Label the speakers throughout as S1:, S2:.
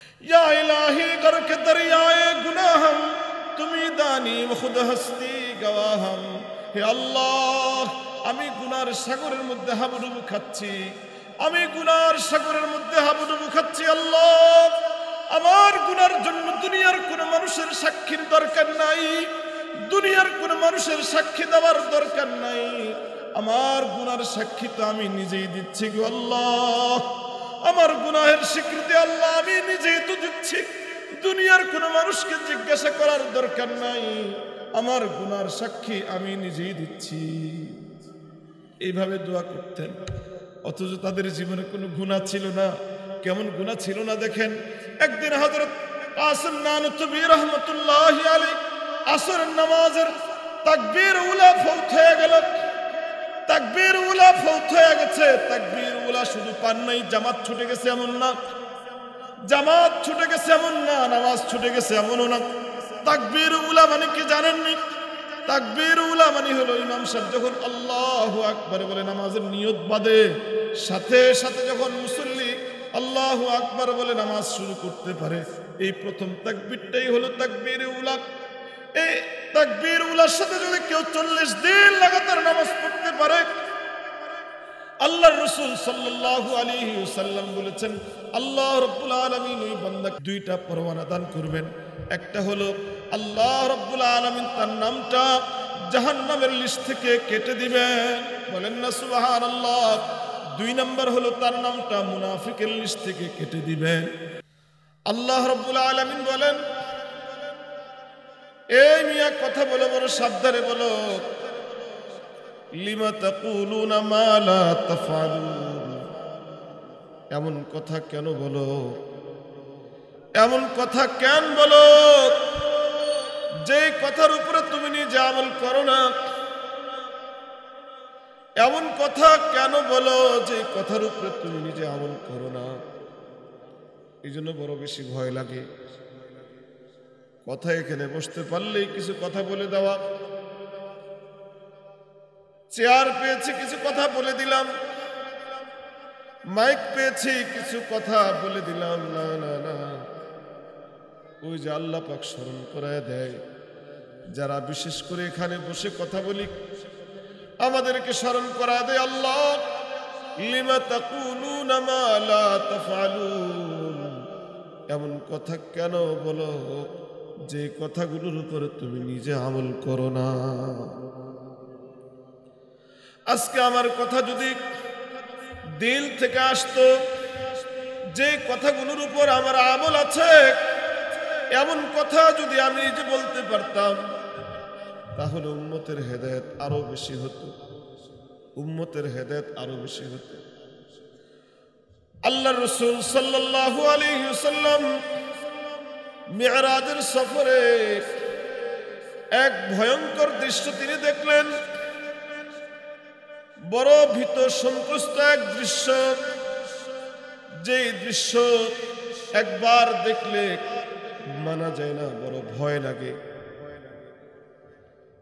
S1: या इलाही करके दरियाए गुनाहम তুমি দানি খুদ হস্তি গওয়াহম। হে আল্লাহ, আমি গুনার সাগরের মধ্যে হাবুডুবু খাচ্ছি, আমি গুনার সাগরের মধ্যে হাবুডুবু খাচ্ছি। আল্লাহ, আমার গুনার জন্য দুনিয়ার কোন মানুষের সাক্ষীর দরকার নাই, দুনিয়ার কোন মানুষের সাক্ষী দেওয়ার দরকার নাই। আমার গুনার সাক্ষী তো আমি নিজেই দিচ্ছি গো আল্লাহ। আমার গুনাহের স্বীকৃতি আল্লাহ আমি নিজেই তো দিচ্ছি, দুনিয়ার কোন মানুষকে জিজ্ঞাসা করার দরকার নাই। আমার গুনার সাক্ষী আমি নিজেই দিচ্ছি। এইভাবে দোয়া করতেন, অথচ তাদের জীবনে কোনো গুনাহ ছিল না। কেমন গুনাহ ছিল না দেখেন। একদিন হযরত কাসিম নানতুবি রাহমাতুল্লাহি আলাইহি আসরের নামাজের তাকবীর উলা ফৌত হয়ে গেল, তাকবীর উলা ফৌত হয়ে গেছে। তাকবীর উলা শুধু পান নাই, জামাত ছুটে গেছে এমন না, জামাত ছুটে গেছে এমন না, নামাজ ছুটে গেছে এমনও না। তাকবীর উলা মানে কি জানেননি? তাকবীর উলা মানে হলো ইমাম সাহেব যখন আল্লাহু আকবার বলে নামাজের নিয়ত বাঁধে, সাথে সাথে যখন মুসল্লি আল্লাহু আকবার বলে নামাজ শুরু করতে পারে, এই প্রথম তাকবীরটাই হলো তাকবীর উলা। এই তাকবীর উলার সাথে যদি কেউ 40 দিন লাগাতার নামাজ পড়তে পারে, আল্লাহর রাসূল সাল্লাল্লাহু আলাইহি ওয়াসাল্লাম বলেছেন আল্লাহ রাব্বুল আলামিন ওই বান্দাকে দুইটা পরওয়ানা দান করবেন। একটা হলো আল্লাহ রাব্বুল আলামিন তার নামটা জাহান্নামের লিস্ট থেকে কেটে দিবেন, বলেন না সুবহানাল্লাহ। দুই নাম্বার হলো তার নামটা মুনাফিকের লিস্ট থেকে কেটে দিবেন। আল্লাহ রাব্বুল আলামিন বলেন, এই মিয়া কথা বলো বড় সাবধানে বলো, লিমা তাকুলুনা মা লা তাফআলুন। এমন কথা কেন বলো, এমন কথা কেন বলো যে কথার উপরে তুমি নিজে আমল করো না? এমন কথা কেন বলো যে কথার উপরে তুমি নিজে আমল করো না? এই জন্য বড় বেশি ভয় লাগে কথা এখানে বসতে পারলেই কিছু কথা বলে দেওয়া। চেয়ার পেয়েছি কিছু কথা বলে দিলাম, মাইক পেয়েছি কিছু কথা বলে দিলাম। না না না, ওই যে আল্লাহ পাক স্মরণ করায় দেয়, যারা বিশেষ করে এখানে বসে কথা বলি আমাদেরকে স্মরণ করা দেয়, আল্লাহ লিমা তাকুলুনা মা লা তাফআলুন। এমন কথা কেন বলো যে কথাগুলোর উপরে তুমি নিজে আমল করো না? আজকে আমার কথা যদি দিল থেকে আসতো, যে কথাগুলোর উপর আমার আমল আছে, এমন কথা যদি আমি নিজে বলতে পারতাম, তাহলে উম্মতের হেদায়েত আরো বেশি হতো, উম্মতের হেদায়েত আরো বেশি হতো। আল্লাহর রাসূল সাল্লাল্লাহু আলাইহি ওয়াসাল্লাম মিরাজের সফরে এক ভয়ঙ্কর দৃশ্য তিনি দেখলেন, বড় ভীত সন্ত্রস্ত এক দৃশ্য, যে দৃশ্য একবার দেখলে মানা যায় না, বড় ভয় লাগে।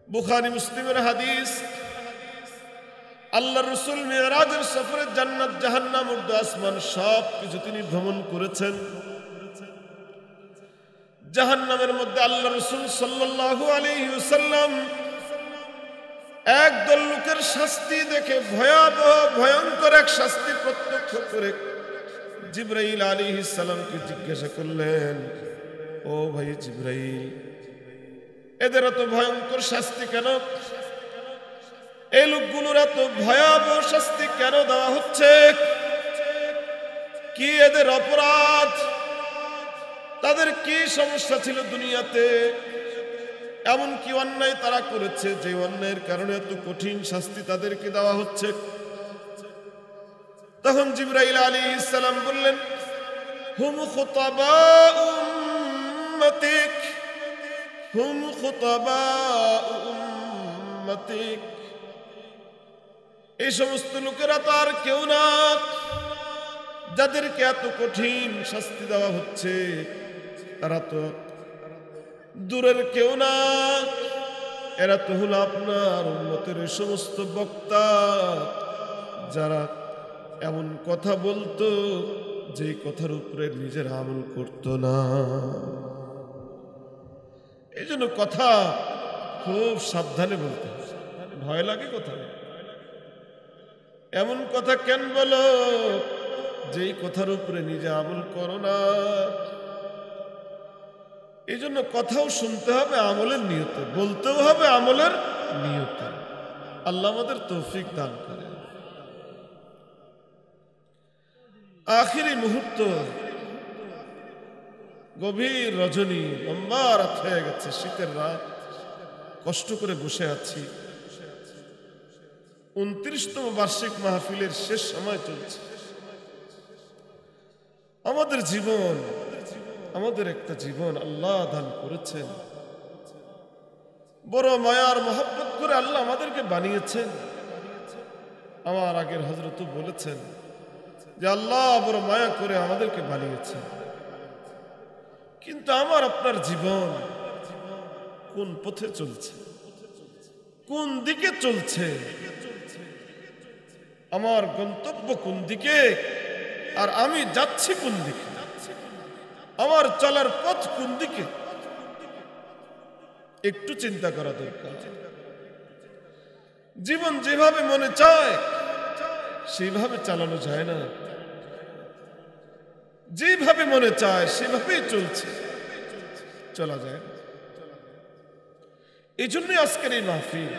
S1: বুখারী মুসলিমের হাদিস, আল্লাহর রাসূল মিরাজের সফরে জান্নাত জাহান্নাম উর্দ আসমান সব কিছু তিনি ভ্রমণ করেছেন। জাহান্নামের মধ্যে আল্লাহর রাসূল সাল্লাল্লাহু আলাইহি ওয়াসাল্লাম একদল লোকের শাস্তি দেখে ভয়াবহ ভয়ঙ্কর এক শাস্তি প্রত্যক্ষ করে জিবরাইল আলাইহিস সালামকে জিজ্ঞাসা করলেন, ও ভাই জিবরাইল, এদের এত ভয়ঙ্কর শাস্তি কেন? এই লোকগুলোর এত ভয়াবহ শাস্তি কেন দেওয়া হচ্ছে? কি এদের অপরাধ? তাদের কি সমস্যা ছিল দুনিয়াতে? এমন কি অন্যায় তারা করেছে যে অন্যায়ের কারণে এত কঠিন শাস্তি তাদেরকে দেওয়া হচ্ছে? তখন জিবরাইল আলাইহিস সালাম বললেন, হুম খুতাবা উম্মতিক, হুম খুতাবা উম্মতিক। এই সমস্ত লোকেরা তো আর কেউ না যাদেরকে এত কঠিন শাস্তি দেওয়া হচ্ছে, তারা তো দূরের কেউ না, এরা তো হলো আপনার উম্মতের সমস্ত বক্তা, যারা এমন কথা বলতো যে কথার উপরে নিজের আমল করত না। এই জন্য কথা খুব সাবধানে বলতে হবে। ভয় লাগে কথা, এমন কথা কেন বলো যেই কথার উপরে নিজে আমল করো না। এই জন্য কথাও শুনতে হবে আমলের নিয়তে, বলতেও হবে আমলের নিয়তে। আল্লাহ আমাদের তৌফিক দান করে। আখিরি মুহূর্ত, গভীর রজনী, লম্বা রাত হয়ে গেছে, শীতের রাত, কষ্ট করে বসে আছি। 29তম বার্ষিক মাহফিলের শেষ সময় চলছে। আমাদের জীবন, আমাদের একটা জীবন আল্লাহ দান করেছেন, বড় মায়ার মহব্বত করে আল্লাহ আমাদেরকে বানিয়েছেন। আমার আগের হযরত বলেছেন যে আল্লাহ বড় মায়া করে আমাদেরকে বানিয়েছেন। কিন্তু আমার আপনার জীবন কোন পথে চলছে, কোন দিকে চলছে, আমার গন্তব্য কোন দিকে, আর আমি যাচ্ছি কোন দিকে, আমার চলার পথ কোন দিকে, একটু চিন্তা করা দরকার। জীবন যেভাবে মনে চায় সেইভাবে চালানো যায় না, যেভাবে মনে চায় সেভাবেই চলছে, চলা যায় না। এই জন্যই আজকের এই মাহফিল,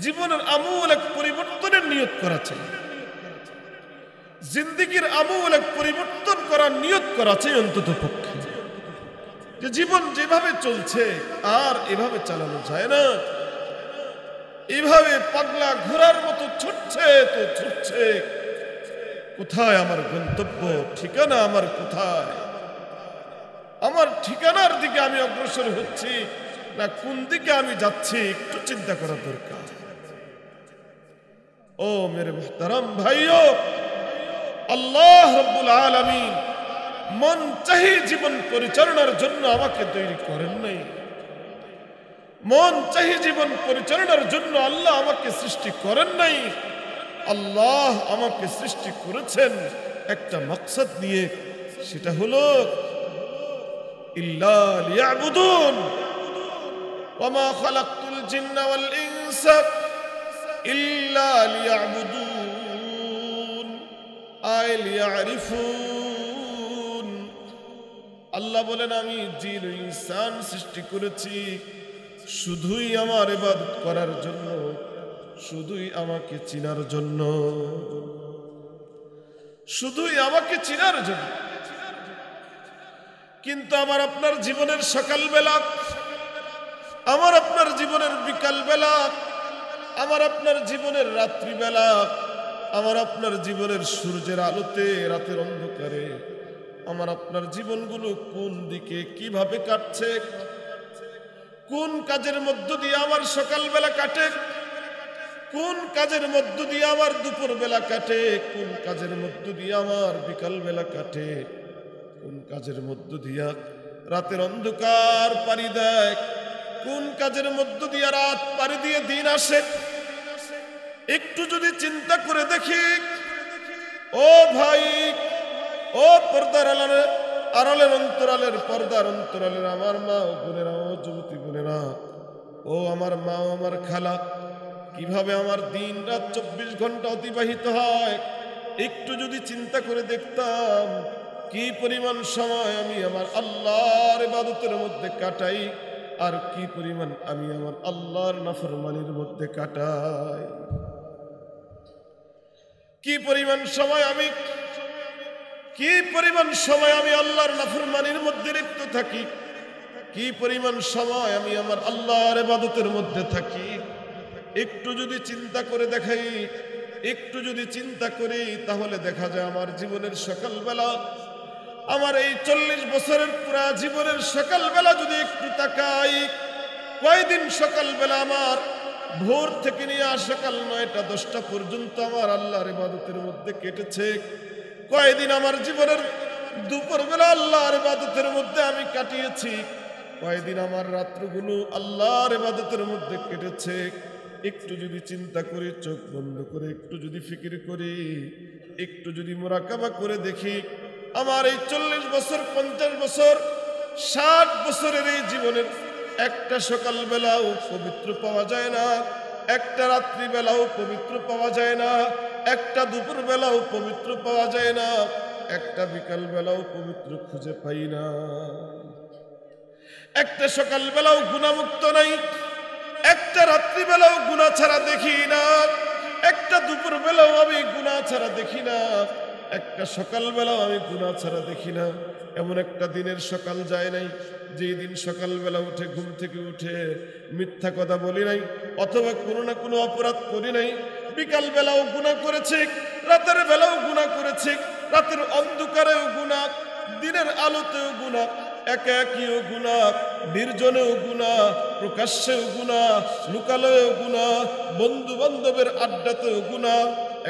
S1: জীবনের আমূল এক পরিবর্তনের নিয়ত করা চাই, জিন্দেগির আমূল এক পরিবর্তন করার নিয়ত করা চাই অন্তত পক্ষে। যে জীবন যেভাবে চলছে আর এভাবে চালানো যায় না, এভাবে পাগলা ঘোড়ার মতো ছুটছে তো ছুটছে, কোথায় আমার গন্তব্য, ঠিকানা আমার কোথায়, আমার ঠিকানার দিকে আমি অগ্রসর হচ্ছি না কোন দিকে আমি যাচ্ছি, একটু চিন্তা করা দরকার। ও মেরে মুহতারাম ভাইও, আল্লাহ রাব্বুল আলামিন মন চাহি জীবন পরিচালনার জন্য আমাকে তৈরি করেন নাই। মন চাহি জীবন পরিচালনার জন্য আল্লাহ আমাকে সৃষ্টি করেন নাই। আল্লাহ আমাকে সৃষ্টি করেছেন একটা মাকসাদ নিয়ে, সেটা হলো ইল্লা লিয়াবুদুন ওয়া মা খালাকতুল জিন্না ওয়াল ইনসা ইল্লা লিয়াবুদুন আই লিয়ারিফুন। আল্লাহ বলেন আমি জিন ও ইনসান সৃষ্টি করেছি শুধুই আমার ইবাদত করার জন্য, শুধুই আমাকে চিনার জন্য, শুধুই আমাকে চিনার জন্য। কিন্তু আমার আপনার জীবনের সকালবেলা, আমার আপনার জীবনের বিকালবেলা, আমার আপনার জীবনের রাত্রিবেলা, আমার আপনার জীবনের সূর্যের আলোতে, রাতের অন্ধকারে আমার আপনার জীবনগুলো কোন দিকে কিভাবে কাটছে, কোন কাজের মধ্য দিয়ে আমার সকালবেলা কাটে, কোন কাজের মধ্য দিয়ে আমার দুপুর বেলা কাটে, কোন কাজের মধ্য দিয়ে আমার বিকাল বেলা কাটে, কোন কাজের মধ্য দিয়া রাতের অন্ধকার পাড়ি দেয়, কোন কাজের মধ্য দিয়ে রাত পাড়ি দিয়ে দিন আসে, একটু যদি চিন্তা করে দেখি, ও ভাই, ও পর্দার আড়ালের অন্তরালের, পর্দার অন্তরালের আমার মা ও বোনেরা, ও যুবতী বোনেরা, ও আমার মা ও আমার খালা, কিভাবে আমার দিন রাত 24 ঘন্টা অতিবাহিত হয়, একটু যদি চিন্তা করে দেখতাম কি পরিমাণ সময় আমি আমার আল্লাহর ইবাদতের মধ্যে কাটাই, আর কি পরিমাণ আমি আমার আল্লাহর নাফরমানির মধ্যে কাটাই, কি পরিমাণ সময় আমি আল্লাহর নাফরমানির মধ্যে লিপ্ত থাকি, কি পরিমাণ সময় আমি আমার আল্লাহর ইবাদতের মধ্যে থাকি, একটু যদি চিন্তা করে দেখাই, একটু যদি চিন্তা করি, তাহলে দেখা যায় আমার জীবনের সকালবেলা, আমার এই 40 বছরের পুরা জীবনের সকালবেলা যদি একটু তাকাই, কয়দিন সকালবেলা আমার ভোর থেকে নিয়ে সকাল 9টা 10টা পর্যন্ত আমার আল্লাহর ইবাদতের মধ্যে কেটেছে, কয়দিন আমার জীবনের দুপুরবেলা আল্লাহর ইবাদতের মধ্যে আমি কাটিয়েছি, কয়দিন আমার রাত্রগুলো আল্লাহর ইবাদতের মধ্যে কেটেছে, একটু যদি চিন্তা করি, চোখ বন্ধ করে একটু যদি ফিকির করি, একটু যদি মুরাকাবা করে দেখি, আমার এই 40 বছর, 50 বছর, 60 বছরের এই জীবনের একটা সকাল বেলাও পবিত্র পাওয়া যায় না, একটা রাত্রি বেলাও পবিত্র পাওয়া যায় না, একটা দুপুর বেলাও পবিত্র পাওয়া যায় না, একটা বিকাল বেলাও পবিত্র খুঁজে পাই না। একটা সকাল বেলাও গুনাহমুক্ত নাই, একটা রাত্রি বেলাও গুনাহ ছাড়া দেখি না, একটা দুপুর বেলাও আমি গুনাহ ছাড়া দেখি না, একটা সকাল বেলাও আমি গুনাহ ছাড়া দেখি না। এমন একটা দিনের সকাল যায় নাই যেই দিন সকালবেলা উঠে ঘুম থেকে উঠে মিথ্যা কথা বলি নাই, অথবা কোনো না কোনো অপরাধ করি নাই। বিকাল বেলাও গুনাহ করেছি, রাতের বেলাও গুনাহ করেছি, রাতের অন্ধকারেও গুনাহ, দিনের আলোতেও গুনাহ, একাকীও গুনাহ, নির্জনেও গুনাহ, প্রকাশ্যেও গুনাহ, লুকালয়েও গুনাহ, বন্ধু বান্ধবের আড্ডাতেও গুনাহ।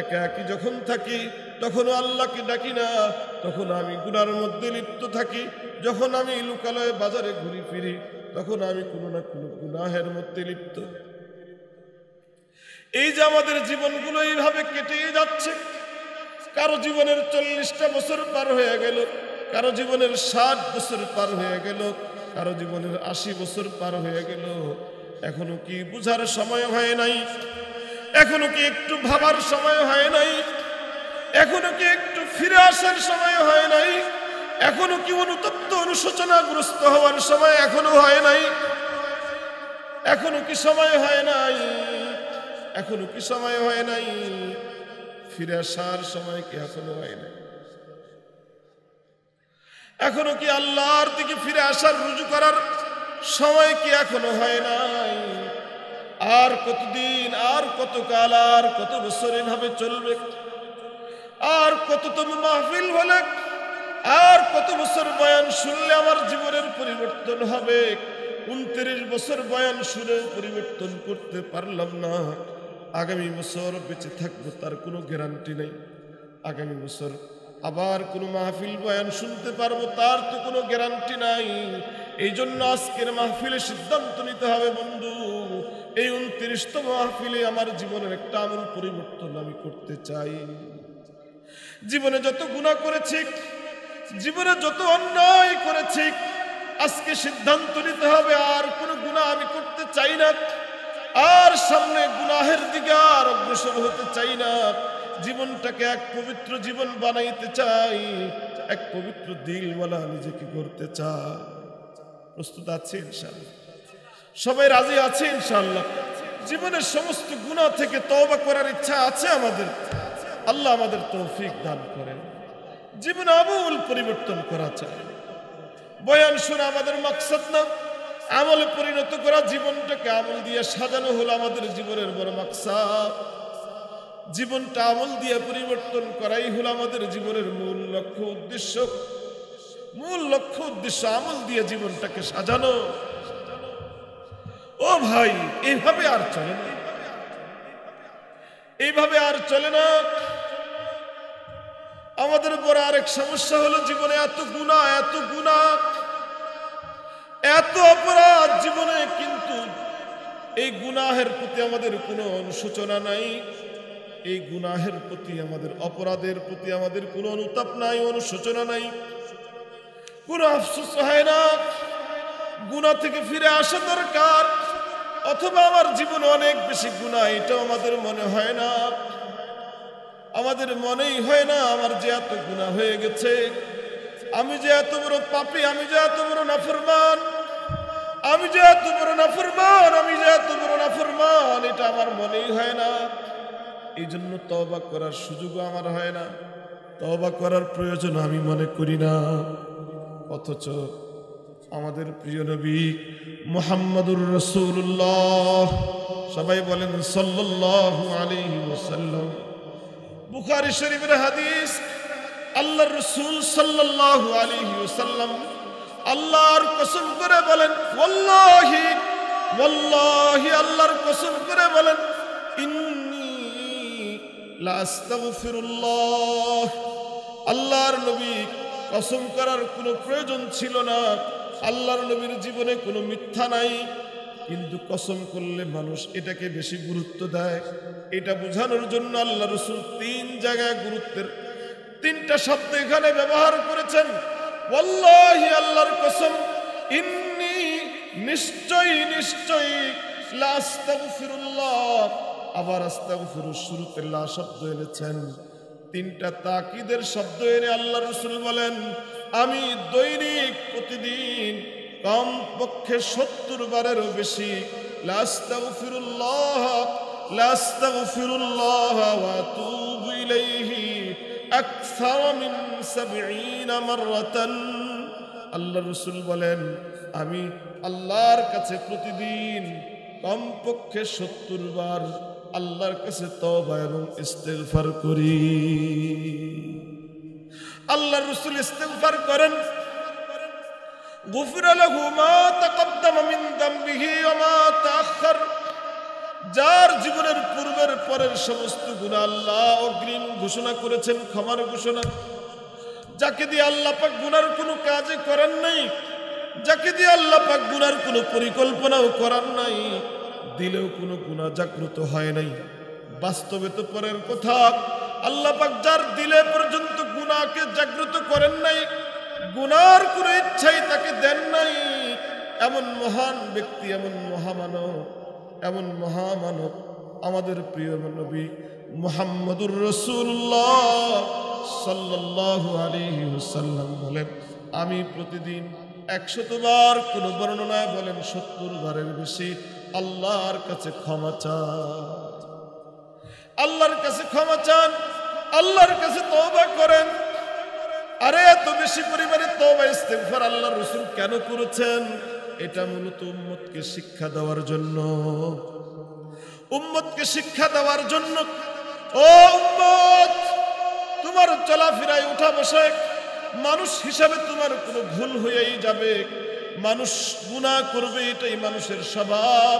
S1: একাকী যখন থাকি তখন আল্লাহকে ডাকি না, তখন আমি গুনার মধ্যে লিপ্ত থাকি। যখন আমি লুকালয়ে বাজারে ঘুরি ফিরি তখন আমি কোনো না কোনো গুনাহের মধ্যে লিপ্ত। এই যে আমাদের জীবনগুলো এইভাবে কেটে যাচ্ছে, কারো জীবনের 40টা বছর পার হয়ে গেল, কারো জীবনের 60 বছর পার হয়ে গেল, কারো জীবনের 80 বছর পার হয়ে গেল। এখনো কি বুঝার সময় হয় নাই? এখনো কি একটু ভাবার সময় হয় নাই? এখনো কি একটু ফিরে আসার সময় হয় নাই? এখনো কি অনুতপ্ত অনুশোচনাগ্রস্ত হওয়ার সময় এখনো হয় নাই? এখনো কি সময় হয় নাই? এখনো কি সময় হয় নাই? ফিরে আসার সময় কি এখনো হয় নাই? এখনো কি আল্লাহর দিকে ফিরে আসার, রুজু করার সময় কি এখনো হয় নাই? আর কতদিন, আর কত কাল, আর কত বছর এভাবে চলবে? আর কততম মাহফিল হলে, আর কত বছর বয়ান শুনলে আমার জীবনের পরিবর্তন হবে? 29 বছর বয়ান শুনে পরিবর্তন করতে পারলাম না। আগামী বছর বেঁচে থাকবো তার কোনো গ্যারান্টি নেই। আগামী বছর আবার কোনো মাহফিল বয়ান শুনতে পারবো তার তো কোনো গ্যারান্টি নাই। এই জন্য আজকের মাহফিলে সিদ্ধান্ত নিতে হবে, বন্ধু, এই 29তম মাহফিলে আমার জীবনের একটা আমূল পরিবর্তন আমি করতে চাই। জীবনে যত গুনাহ করেছি, জীবনে যত অন্যায় করেছি, আজকে সিদ্ধান্ত নিতে হবে আর কোনো গুনাহ আমি করতে চাই না, আর সামনে গুনাহের দিকে আর অগ্রসর হতে চাই না। জীবনটাকে এক পবিত্র জীবন বানাইতে চাই, এক পবিত্র দিলওয়ালা নিজেকে করতে চাই। প্রস্তুত আছে ইনশাআল্লাহ? সবাই রাজি আছে ইনশাআল্লাহ? জীবনের সমস্ত গুনাহ থেকে তওবা করার ইচ্ছা আছে আমাদের। আল্লাহ আমাদের তৌফিক দান করেন। জীবন আমূল পরিবর্তন করা চাই। বয়ান শোনা আমাদের মাকসাদ না, আমলে পরিণত করা, জীবনটাকে আমল দিয়ে সাজানো হলো আমাদের জীবনের বড় মাকসাদ। জীবনটা আমল দিয়ে পরিবর্তন করাই হলো আমাদের জীবনের মূল লক্ষ্য উদ্দেশ্য। মূল লক্ষ্য উদ্দেশ্য আমল দিয়ে জীবনটাকে সাজানো। ও ভাই, এইভাবে আর চলে না, এইভাবে আর চলে না। আমাদের বড় আরেক সমস্যা হলো জীবনে এত গুনাহ, এত গুনাহ, এত অপরাধ জীবনে, কিন্তু এই গুনাহের প্রতি আমাদের কোনো অনুশোচনা নাই। এই গুনাহের প্রতি, আমাদের অপরাধের প্রতি আমাদের কোনো অনুতাপ নাই, অনুশোচনা নাই, কোনো আফসোস হয় না। গুনাহ থেকে ফিরে আসা দরকার, অথবা আমার জীবনে অনেক বেশি গুনাহ, এটাও আমাদের মনে হয় না। আমাদের মনেই হয় না আমার যে এত গুনাহ হয়ে গেছে, আমি যে এত বড় পাপী, আমি যে এত বড় নাফরমান, আমি যে এত বড় নাফরমান, আমি যে এত বড় নাফরমান, এটা আমার মনেই হয় না। এই জন্য তওবা করার সুযোগও আমার হয় না, তওবা করার প্রয়োজন আমি মনে করি না। অথচ আমাদের প্রিয় নবী মুহাম্মদুর রাসূলুল্লাহ, সবাই বলেন সাল্লাল্লাহু আলাইহি ওয়াসাল্লাম, বুখারী শরীফের হাদিস, আল্লাহর রাসূল সাল্লাল্লাহু আলাইহি ওয়াসাল্লাম আল্লাহর কসম করে বলেন, ওয়াল্লাহি ওয়াল্লাহি, আল্লাহর কসম করে বলেন, ইন্নী লা আস্তাগফিরুল্লাহ। আল্লাহর নবী কসম করার কোনো প্রয়োজন ছিল না, আল্লাহর নবীর জীবনে কোনো মিথ্যা নাই, কিন্তু কসম করলে মানুষ এটাকে বেশি গুরুত্ব দেয়। এটা বোঝানোর জন্য আল্লাহ রাসূল 3 জায়গায় তিনটা শব্দ এখানে ব্যবহার করেছেন। ওয়াল্লাহি, আল্লাহর কসম, ইন্নী, নিশ্চয়ই নিশ্চয়ই, লা আস্তাগফিরুল্লাহ, আবার আস্তাগফিরু, শুরুতে লা শব্দ এনেছেন। তিনটা তাকিদের শব্দ এনে আল্লাহ রাসূল বলেন, আমি দৈনিক প্রতিদিন কমপক্ষে 70 বারেরও বেশি লা আস্তাগফিরুল্লাহ, লা আস্তাগফিরুল্লাহ ওয়া আতুবু ইলাইহি আকসার মিন 70 মাররাতান। আল্লাহ রাসূল বলেন, আমি আল্লাহর কাছে প্রতিদিন কমপক্ষে 70 বার আল্লাহর কাছে তওবা এবং ইস্তেগফার করি। আল্লাহর রাসূল ইস্তেগফার করেন, গুফিরা লাহু মা তাকদ্দামা মিন যামবিহি ওয়া মা তাআখার। যার জীবনের পূর্বের পরের সমস্ত গুনাহ আল্লাহ অগ্রিম ঘোষণা করেছেন, ক্ষমার ঘোষণা। যাকে দিয়ে আল্লাহ পাক গুনার কোনো কাজে করেন নাই, যাকে দিয়ে আল্লাহ পাক গুনার কোনো পরিকল্পনাও করার নাই, দিলেও কোনো গুনাহ জাগ্রত হয় নাই। বাস্তবে তো পরের কথা, আল্লাহ পাক যার দিলে পর্যন্ত গুনাহকে জাগ্রত করেন নাই, গুনার কোনো ইচ্ছাই তাকে দেন নাই, এমন মহান ব্যক্তি, এমন মহামানব, এমন মহামানব আমাদের প্রিয় নবী মুহাম্মদুর রাসূলুল্লাহ সাল্লাল্লাহু আলাইহি ওয়াসাল্লাম বলেন, আমি প্রতিদিন 100 বার, কোন বর্ণনায় বলেন 70 বারের বেশি আল্লাহর কাছে ক্ষমা চান, আল্লাহর কাছে ক্ষমা চান, আল্লাহর কাছে তওবা করেন। আরে এত বেশি পরিমাণে তওবা ইস্তেগফার আল্লাহর রাসূল কেন করেছেন? এটা মূলত উম্মতকে শিক্ষা দেওয়ার জন্য, উম্মতকে শিক্ষা দেওয়ার জন্য। ও উম্মত, তোমার চলাফেরায় উঠা বসে মানুষ হিসাবে তোমার কোনো ভুল হয়েই যাবে। মানুষ গুনাহ করবে, এটাই মানুষের স্বভাব,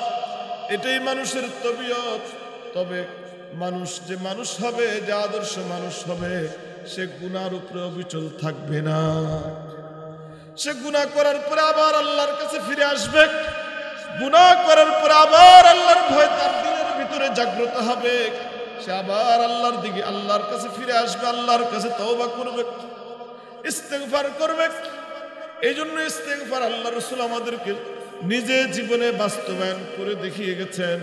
S1: এটাই মানুষের তবিয়ত। তবে মানুষ যে মানুষ হবে, যে আদর্শ মানুষ হবে, সে গুনার উপরে অবিচল থাকবে না। সে গুনাহ করার পরে আবার আল্লাহর কাছে ফিরে আসবে, গুনাহ করার পরে আবার আল্লাহর ভয় তার দিলের ভিতরে জাগ্রত হবে, সে আবার আল্লাহর দিকে, আল্লাহর কাছে ফিরে আসবে, আল্লাহর কাছে তওবা করবে, ইস্তেগফার করবে। এই জন্য ইস্তেগফার আল্লাহ রাসূল আমাদেরকে নিজে জীবনে বাস্তবায়ন করে দেখিয়ে গেছেন।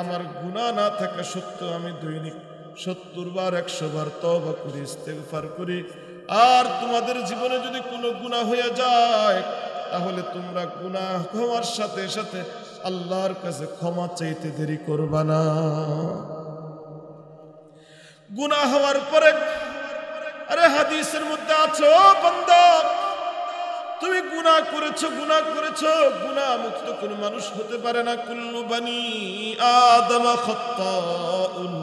S1: আমার গুনাহ না থাকা সত্ত্বেও আমি দৈনিক 70 বার 100 বার তওবা করি, ইস্তেগফার করি। আর তোমাদের জীবনে যদি কোনো গুনাহ হয়ে যায়, তাহলে তোমরা গুনাহ হওয়ার সাথে সাথে আল্লাহর কাছে ক্ষমা চাইতে দেরি করবা না। গুনাহ হওয়ার পরে, আরে হাদিসের মধ্যে আছে, ও বান্দা, তুমি গুনাহ করেছো, গুনাহ করেছো, গুনাহ মুক্ত কোনো মানুষ হতে পারে না। কুল্লু বানি আদম খাত্তাউন,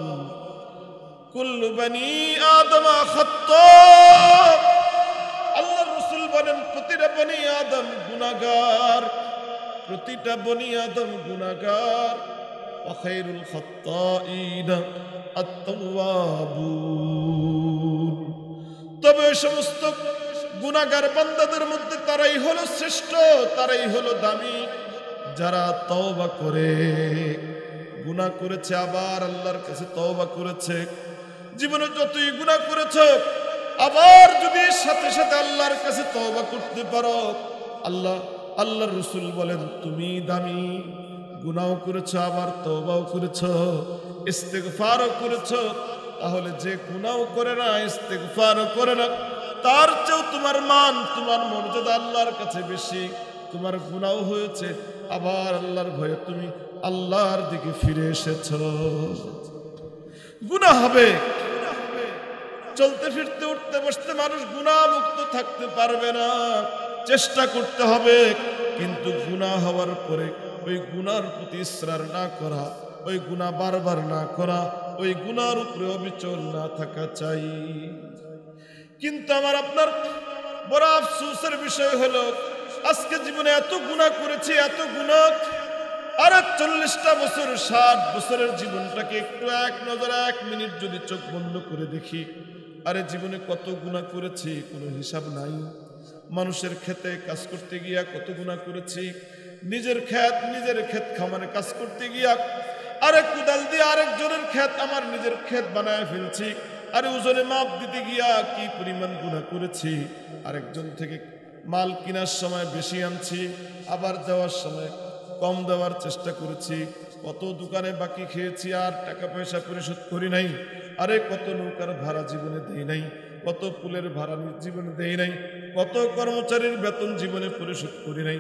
S1: কুল্লু বানি আদম খাত্তা। আল্লাহর রাসূল বলেন, প্রতিটা বনি আদম গুনাহগার, প্রতিটা বনি আদম গুনাহগার। ওয়া খায়রুল খাত্তাইনা আত-তাওয়াবুন। তবে সমস্ত গুনাহগার বান্দাদের মধ্যে তারাই হলো শ্রেষ্ঠ, তারাই হলো দামি, যারা তওবা করে। গুনাহ করেছে, আবার আল্লাহর কাছে তওবা করেছে। জীবনে যতই গুনাহ করেছো, আবার যদি সাথে সাথে আল্লাহর কাছে তওবা করতে পারো, আল্লাহর রাসূল বলেন, তুমি দামি। গুনাহও করেছো, আবার তওবাও করেছো, ইস্তেগফারও করেছো। তাহলে যে গুনাহও করে না, ইস্তেগফারও করে না, তার চেয়েও তোমার মান, তোমার মর্যাদা আল্লাহর কাছে বেশি। তোমার গুনাহ হয়েছে, আবার আল্লাহর ভয়ে তুমি আল্লাহর দিকে ফিরে এসেছো। গুনাহ হবে, চলতে ফিরতে উঠতে বসতে মানুষ গুনাহ মুক্ত থাকতে পারবে না। চেষ্টা করতে হবে, কিন্তু গুনাহ হওয়ার পরে ওই গুনার প্রতি ইসরার না করা, ওই গুনাহ বারবার না করা, ওই গুনার উপরে অবিচল না থাকা চাই। কিন্তু আমার আপনার বড় আফসোসের বিষয় হলো, আজকে জীবনে এত গুনাহ করেছি, এত গুনাহ। আরে 40টা বছর, 60 বছরের জীবনটাকে একটু এক নজরে 1 মিনিট যদি চোখ বন্ধ করে দেখি, আরে জীবনে কত গুনাহ করেছি, কোনো হিসাব নাই। মানুষের খেতে কাজ করতে গিয়া কত গুনাহ করেছি, নিজের ক্ষেত খামারে কাজ করতে গিয়া আরে কুদাল দিয়ে আরেকজনের ক্ষেত আমার নিজের ক্ষেত বানায় ফেলছি। আরে ওজনে মাপ দিতে গিয়া কি পরিমাণ গুনাহ করেছি, আরেকজন থেকে মাল কেনার সময় বেশি আনছি, আবার দেওয়ার সময় কম দেওয়ার চেষ্টা করেছি, কত দোকানে বাকি খেয়েছি আর টাকা পয়সা পরিশোধ করি নাই, আরে কত নৌকার ভাড়া জীবনে দেই নাই, কত পুলের ভাড়া জীবনে দেই নাই, কত কর্মচারীর বেতন জীবনে পরিশোধ করি নাই,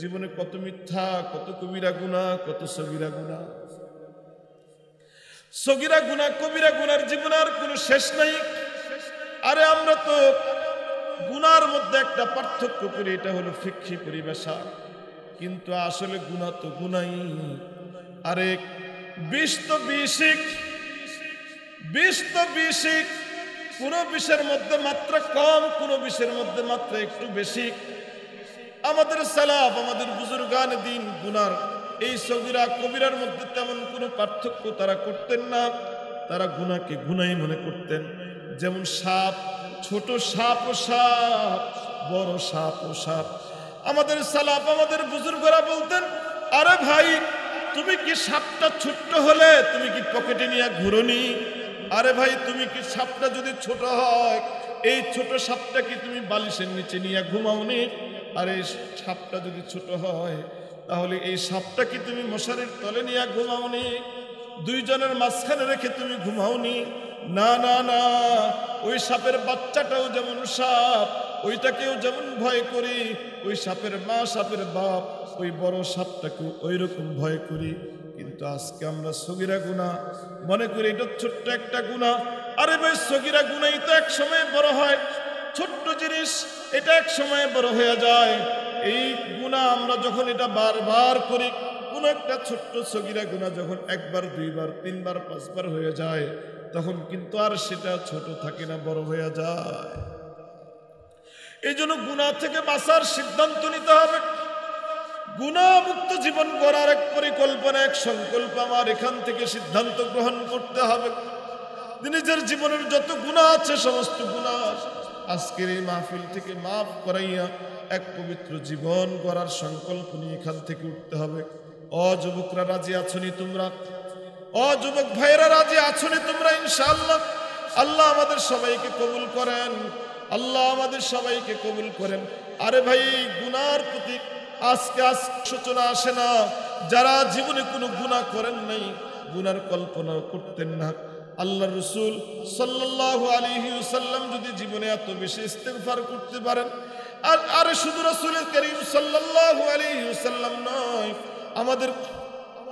S1: জীবনে কত মিথ্যা, কত কবিরা গুনাহ, কত সগীরা গুনাহ। সগীরা গুনাহ কবিরা গুনার জীবনে আর কোনো শেষ নাই। আরে আমরা তো গুনার মধ্যে একটা পার্থক্য করি, এটা হলো ফিকহি পরিভাষা, কিন্তু আসলে গুনাহ তো গুনাই। আরে 20 তো 20, 20 তো 20, কোন বিষয়ের মধ্যে মাত্রা কম, কোন বিষয়ের মধ্যে মাত্রা একটু বেশি। আমাদের সালাফ, আমাদের বুজুর্গান দিন গুনার এই সগীরা কবিরার মধ্যে তেমন কোনো পার্থক্য তারা করতেন না, তারা গুনাহকে গুনাই মনে করতেন। যেমন সাপ, ছোট সাপ ও সাপ, বড় সাপ ও সাপ। আমাদের সালাফ, আমাদের বুজুর্গরা বলতেন, আরে ভাই তুমি কি সাপটা ছোট্ট হলে তুমি কি পকেটে নিয়ে ঘুরোনি? আরে ভাই তুমি কি সাপটা যদি ছোট হয়, এই ছোট সাপটা কি তুমি বালিশের নিচে নিয়ে ঘুমাওনি? আরে সাপটা যদি ছোট হয় তাহলে এই সাপটা কি তুমি মশারির তলে নিয়ে ঘুমাওনি? দুইজনের মাঝখানে রেখে তুমি ঘুমাওনি? না না না, ওই সাপের বাচ্চাটাও যেমন সাপ, ওইটাকেও যেমন ভয় করি, ওই সাপের মা, সাপের বাপ, ওই বড় সাপটাকেও ওই রকম ভয় করি। কিন্তু আজকে আমরা সগীরা গুনাহ মনে করি এটা ছোট্ট একটা গুনাহ। আরে ভাই সগীরা গুনাহই তো এক সময় বড় হয়, ছোট্ট জিনিস এটা এক সময় বড় হয়ে যায়। এই গুনাহ আমরা যখন এটা বারবার করি, কোন একটা ছোট্ট সগীরা গুনাহ যখন একবার, দুইবার, তিনবার, পাঁচবার হয়ে যায়, তখন কিন্তু আর সেটা ছোট থাকে না, বড় হয়ে যায়। এই জন্য গুনাহ থেকে বাঁচার সিদ্ধান্ত নিতে হবে। গুনাহ মুক্ত জীবন গড়ার এক পরিকল্পনা, এক সংকল্প আমার এখান থেকে সিদ্ধান্ত গ্রহণ করতে হবে। নিজের জীবনের যত গুনাহ আছে সমস্ত গুনাহ আজকের এই মাহফিল থেকে মাফ করাইয়া এক পবিত্র জীবন গড়ার সংকল্প নিয়ে এখান থেকে উঠতে হবে। যুবকরা রাজি আছনি তোমরা? যুবক ভাইয়েরা রাজি আছনি তোমরা? ইনশাআল্লাহ আল্লাহ আমাদের সবাইকে কবুল করেন, আল্লাহ আমাদের সবাইকে কবুল করেন। আরে ভাই গুনার প্রতি আজকে সূচনা আসে না। যারা জীবনে কোনো গুনাহ করেন নাই, গুনার কল্পনা করতেন না, আল্লাহর রাসূল সাল্লাল্লাহু আলাইহি ওয়াসাল্লাম যদি জীবনে এত বেশি ইস্তেগফার করতে পারেন, আর আরে শুধু রাসূল করিম সাল্লাল্লাহু আলাইহি ওয়াসাল্লাম নয়, আমাদের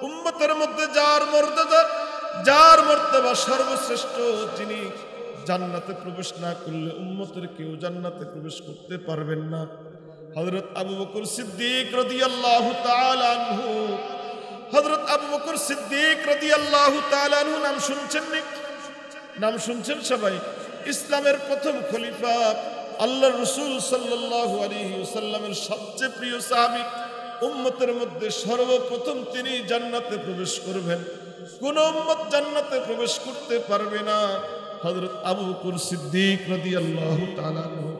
S1: উম্মতের মধ্যে যার মর্যাদা সর্বশ্রেষ্ঠ, যিনি জান্নাতে প্রবেশ না করলে উম্মতের কেউ জান্নাতে প্রবেশ করতে পারবেন না, হযরত আবু বকর সিদ্দিক রাদিয়াল্লাহু তাআলা আনহু। হযরত আবু বকর সিদ্দিক রাদিয়াল্লাহু তাআলা আনহু নাম শুনছেন নি? নাম শুনছেন সবাই? ইসলামের প্রথম খলিফা, আল্লাহর রাসূল সাল্লাল্লাহু আলাইহি ওয়াসাল্লামের সবচেয়ে প্রিয় সাহাবী। উম্মতের মধ্যে সর্বপ্রথম তিনি জান্নাতে প্রবেশ করবেন, কোন উম্মত জান্নাতে প্রবেশ করতে পারবে না হযরত আবু বকর সিদ্দিক রাদিয়াল্লাহু তাআলা আনহু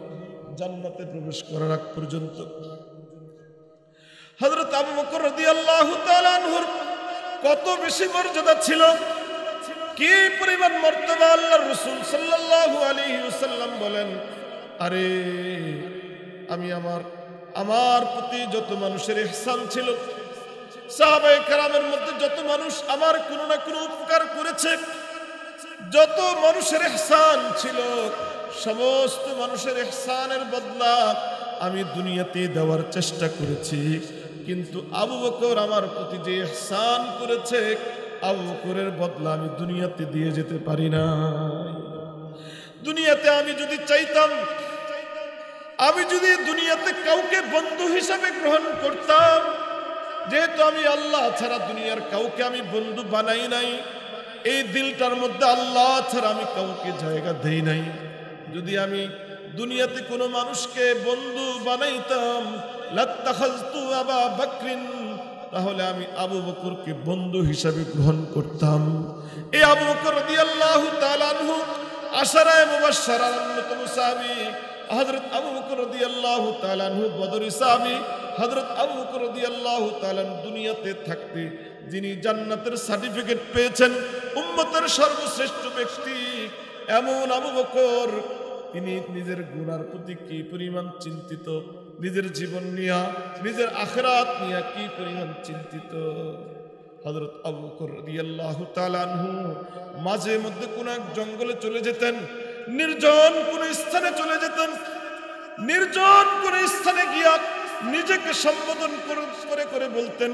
S1: জান্নাতে প্রবেশ করার আগ পর্যন্ত। হযরত আবু বকর রাদিয়াল্লাহু তাআলা আনহুর কত বেশি মর্যাদা ছিল, কি পরিমাণ মর্যাদা! আল্লাহর রাসূল সাল্লাল্লাহু আলাইহি ওয়াসাল্লাম বলেন, আরে আমি আমার প্রতি যত মানুষের ইহসান ছিল, সাহাবায়ে কেরামের মধ্যে যত মানুষ আমার কোনো না কোনো উপকার করেছে, যত মানুষের ইহসান ছিল, সমস্ত মানুষের ইহসানের বদলা আমি দুনিয়াতে দেওয়ার চেষ্টা করেছি। কিন্তু আবু বকর আমার প্রতি যে ইহসান করেছে, আবু বকরের বদলা আমি দুনিয়াতে দিয়ে যেতে পারি না। দুনিয়াতে আমি যদি চাইতাম, আমি যদি দুনিয়াতে কাউকে বন্ধু হিসাবে গ্রহণ করতাম, যেহেতু আমি আল্লাহ ছাড়া দুনিয়ার কাউকে আমি বন্ধু বানাই নাই, এই দিলটার মধ্যে আল্লাহ ছাড়া আমি কাউকে জায়গা দেই নাই, যদি আমি দুনিয়াতে কোনো মানুষকে বন্ধু বানাইতাম, লাত্তাখাযতু আবা বকরিন, তাহলে আমি আবু বকরকে বন্ধু হিসাবে গ্রহণ করতাম। এই আবু বকর রাদিয়াল্লাহু তাআলা আনহু আশারায়ে মুবাশশারার অন্যতম সাহাবী। হযরত আবু বকর রাদিয়াল্লাহু তাআলা আনহু বদরি সাহাবী। হযরত আবু বকর রাদিয়াল্লাহু তাআলা দুনিয়াতে থাকতে যিনি জান্নাতের সার্টিফিকেট পেয়েছেন, উম্মতের সর্বশ্রেষ্ঠ ব্যক্তি, এমন আবু বকর তিনি নিজের গুনার প্রতি কি পরিমাণ চিন্তিত, নিজের জীবন নিয়া, নিজের আখিরাত নিয়া কি পরিমাণ চিন্তিত। হযরত আবু বকর রাদিয়াল্লাহু তাআলা আনহু মাঝে মধ্যে কোন এক জঙ্গলে চলে যেতেন, নির্জন কোন স্থানে চলে যেতেন। নির্জন কোন স্থানে গিয়া নিজেকে সম্বোধন করে করে বলতেন,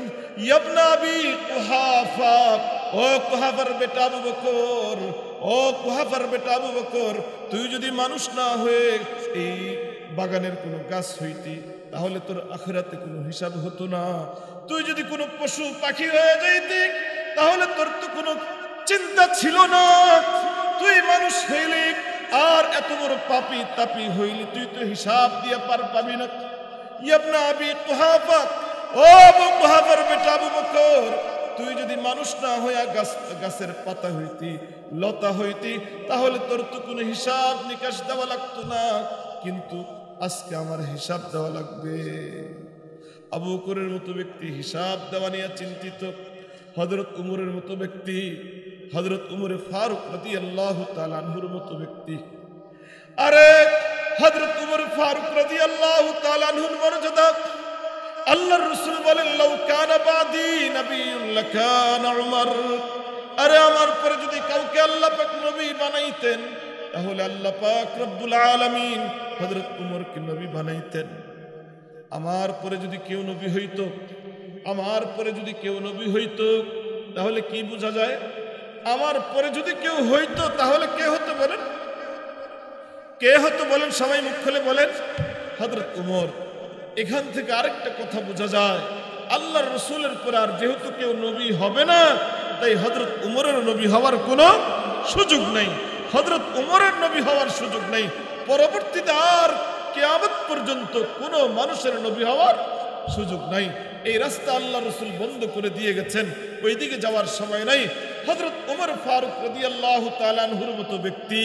S1: ইবনে আবি কুহাফা, ও কুহাফার বেটা আবু বকর, ও কুহাফার বেটা আবু বকর, তুই যদি মানুষ না হয়ে এই বাগানের কোনো গাছ হইতি তাহলে তোর আখিরাতে কোনো হিসাব হতো না। তুই যদি কোনো পশু পাখি হয়ে যাইতি তাহলে তোর তো কোনো চিন্তা ছিল না। তুই মানুষ হইলি আর এত বড় পাপী তাপী হইলি, তুই তো হিসাব দিয়ে পার পাবি না। ইবনে আবি কুহাফা, ও আবু কুহাফার বেটা আবু বকর, তুই যদি মানুষ না হইয়া গাছের পাতা হইতি, লতা হইতি, তাহলে তোর তো কোনো হিসাব নিকাশ দেওয়া লাগতো না, কিন্তু আজকে আমার হিসাব দেওয়া লাগবে। আবু বকরের মতো ব্যক্তি হিসাব দেওয়া নিয়ে চিন্তিত। হযরত উমরের মতো ব্যক্তি, হযরত উমরে ফারুক রাদিয়াল্লাহু তাআলা আনহুর মতো ব্যক্তি, আরে হযরত উমর ফারুক রাদিয়াল্লাহু তাআলা আনহুর মর্যাদা আল্লাহর রাসূল বলেন, লাউ কানা বাদি নবিয়্যুন লাকানা উমর, আরে আমার পরে যদি কাউকে আল্লাহ পাক নবী বানাইতেন তাহলে আল্লাহ পাক রব্বুল আলামিন হযরত উমরকে নবী বানাইতেন। আমার পরে যদি কেউ নবী হইতো, আমার পরে যদি কেউ নবী হইতো তাহলে কি বোঝা যায়? আমার পরে যদি কেউ হইতো তাহলে কে হতো বলেন? কে হতো বলেন? সবাই মুখ খুলে বলেন। হযরত উমর। এখান থেকে আরেকটা কথা বোঝা যায়, আল্লাহর রাসূলের পর আর যেহেতু কেউ নবী হবে না, তাই হযরত উমরের নবী হওয়ার কোনো সুযোগ নাই। হযরত উমরের নবী হওয়ার সুযোগ নাই। পরবর্তীতে আর কিয়ামত পর্যন্ত কোনো মানুষের নবী হওয়ার সুযোগ নাই। এই রাস্তা আল্লাহ রাসূল বন্ধ করে দিয়ে গেছেন, ওইদিকে যাওয়ার সময় নাই। হযরত উমর ফারুক রাদিয়াল্লাহু তাআলা আনহুর মতো ব্যক্তি,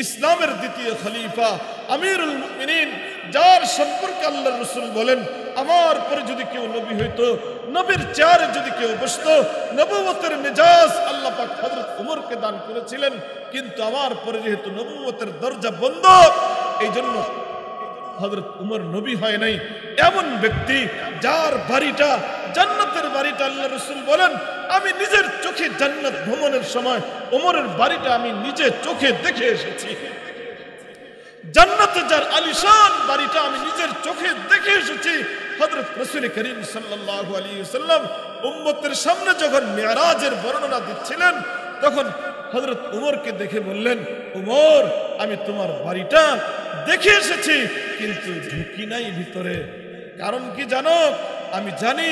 S1: ইসলামের দ্বিতীয় খলিফা, আমিরুল মুমিনিন, যার সম্পর্কে আল্লাহর রাসূল বলেন, আমার পরে যদি কেউ নবী হইতো, নবীর চেয়ারে যদি কেউ বসতো, নবুয়তের মেজাজ আল্লাহ পাক হযরত উমরকে দান করেছিলেন, কিন্তু আমার পরে যেহেতু নবুয়তের দরজা বন্ধ, এই জন্য হযরত উমর নবী হয় নাই। এমন ব্যক্তি যার বাড়িটা জান্নাতের বাড়িটা, আল্লাহ রাসূল বলেন, আমি নিজের চোখে জান্নাত ভ্রমণের সময় উমরের বাড়িটা আমি নিজে চোখে দেখে এসেছি। জান্নাতে যার আলিশান বাড়িটা আমি নিজের চোখে দেখে এসেছি। হযরত রাসূল করিম সাল্লাল্লাহু আলাইহি ওয়াসাল্লাম উম্মতের সামনে যখন মিরাজের বর্ণনা দিচ্ছিলেন, তখন হযরত উমরকে দেখে বললেন, উমর, আমি তোমার বাড়িটা দেখে এসেছি কিন্তু ঢুকি নাই ভিতরে। কারণ কি জানো? আমি জানি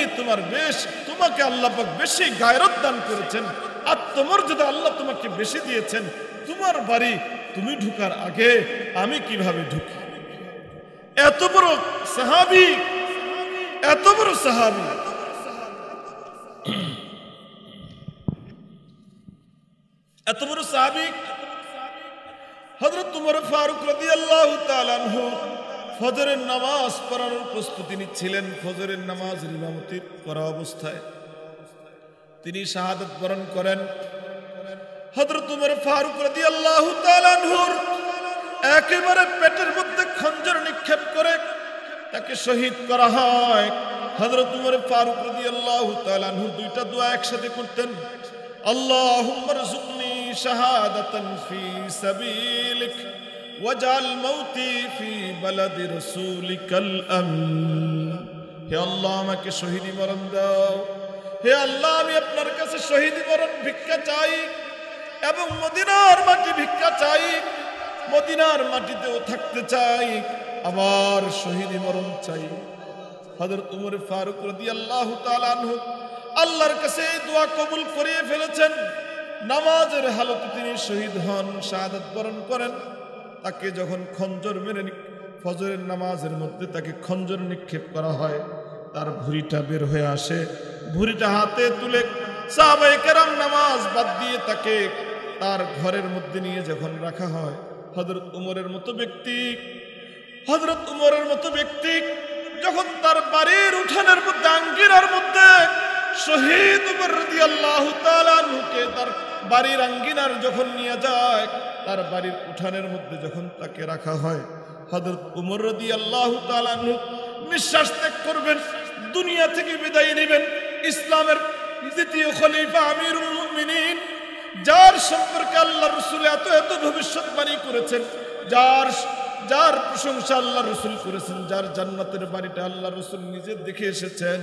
S1: তোমাকে আল্লাহ পাক বেশি গায়রত দান করেছেন, আত্মমর্যাদা আল্লাহ তোমাকে বেশি দিয়েছেন। তোমার বাড়ি তুমি ঢুকার আগে আমি কিভাবে ঢুকি? এত বড় সাহাবী, এত বড় সাহাবী, এত বড় সাহাবী হযরত উমর ফারুক রাদিয়াল্লাহু তাআলা আনহু ফজরের নামাজ পড়ানোর প্রস্তুতি নিচ্ছিলেন। ফজরের নামাজের ইমামতি করা অবস্থায় তিনি শাহাদাত বরণ করেন। হযরত উমর ফারুক রাদিয়াল্লাহু তাআলা আনহুর একেবারে পেটের মধ্যে খঞ্জর নিক্ষেপ করে তাকে শহীদ করা হয়। হযরত উমর ফারুক রাদিয়াল্লাহু তাআলা আনহু দুইটা দোয়া একসাথে করতেন, আল্লাহুম্মা রযুকনি শাহাদাতান ফি সাবিলিক ওয়াজআল মাউতি ফি বালাদি রাসূলিকাল আমিন। হে আল্লাহ, আমাকে শহীদি মরণ দাও। হে আল্লাহ, আমি আপনার কাছে শহীদি মরণ ভিক্ষা চাই এবং মদিনার মাটি ভিক্ষা চাই। মদিনার মাটিতেও থাকতে চাই, আবার শহীদি মরণ চাই। হযরত উমর ফারুক রাদিয়াল্লাহু তাআলা আনহু আল্লাহর কাছে এই দোয়া কবুল করিয়ে ফেলেছেন। নামাজের হালতে তিনি শহীদ হন, শাহাদাত বরণ করেন। তাকে যখন খঞ্জর মেরে ফজরের নামাজের মধ্যে তাকে খঞ্জর নিক্ষেপ করা হয়, তার ভুঁড়িটা বের হয়ে আসে। ভুঁড়িটা হাতে তুলে সাহাবায়ে কেরাম নামাজ বাদ দিয়ে তাকে তার ঘরের মধ্যে নিয়ে যখন রাখা হয়, হযরত উমরের মতো ব্যক্তি যখন তার বাড়ির উঠানের মধ্যে আঙ্গিনার মধ্যে শহীদ উমর রাদিয়াল্লাহু তাআলা আনহুকে তার বাড়ির আঙ্গিনার যখন নিয়ে যায়, তার বাড়ির উঠানের মধ্যে যখন তাকে রাখা হয়, হযরত উমর রাদিয়াল্লাহু তাআলা আনহু নিঃশ্বাস ত্যাগ করবেন, দুনিয়া থেকে বিদায় নেবেন। ইসলামের দ্বিতীয় খলিফা আমিরুল মুমিনিন, যার সম্পর্কে আল্লাহ রাসূল এত এত ভবিষ্যৎবাণী করেছেন, যার প্রশংসা আল্লাহ রাসূল করেছেন, যার জান্নাতের বাড়িটা আল্লাহ রাসূল নিজে দেখে এসেছেন,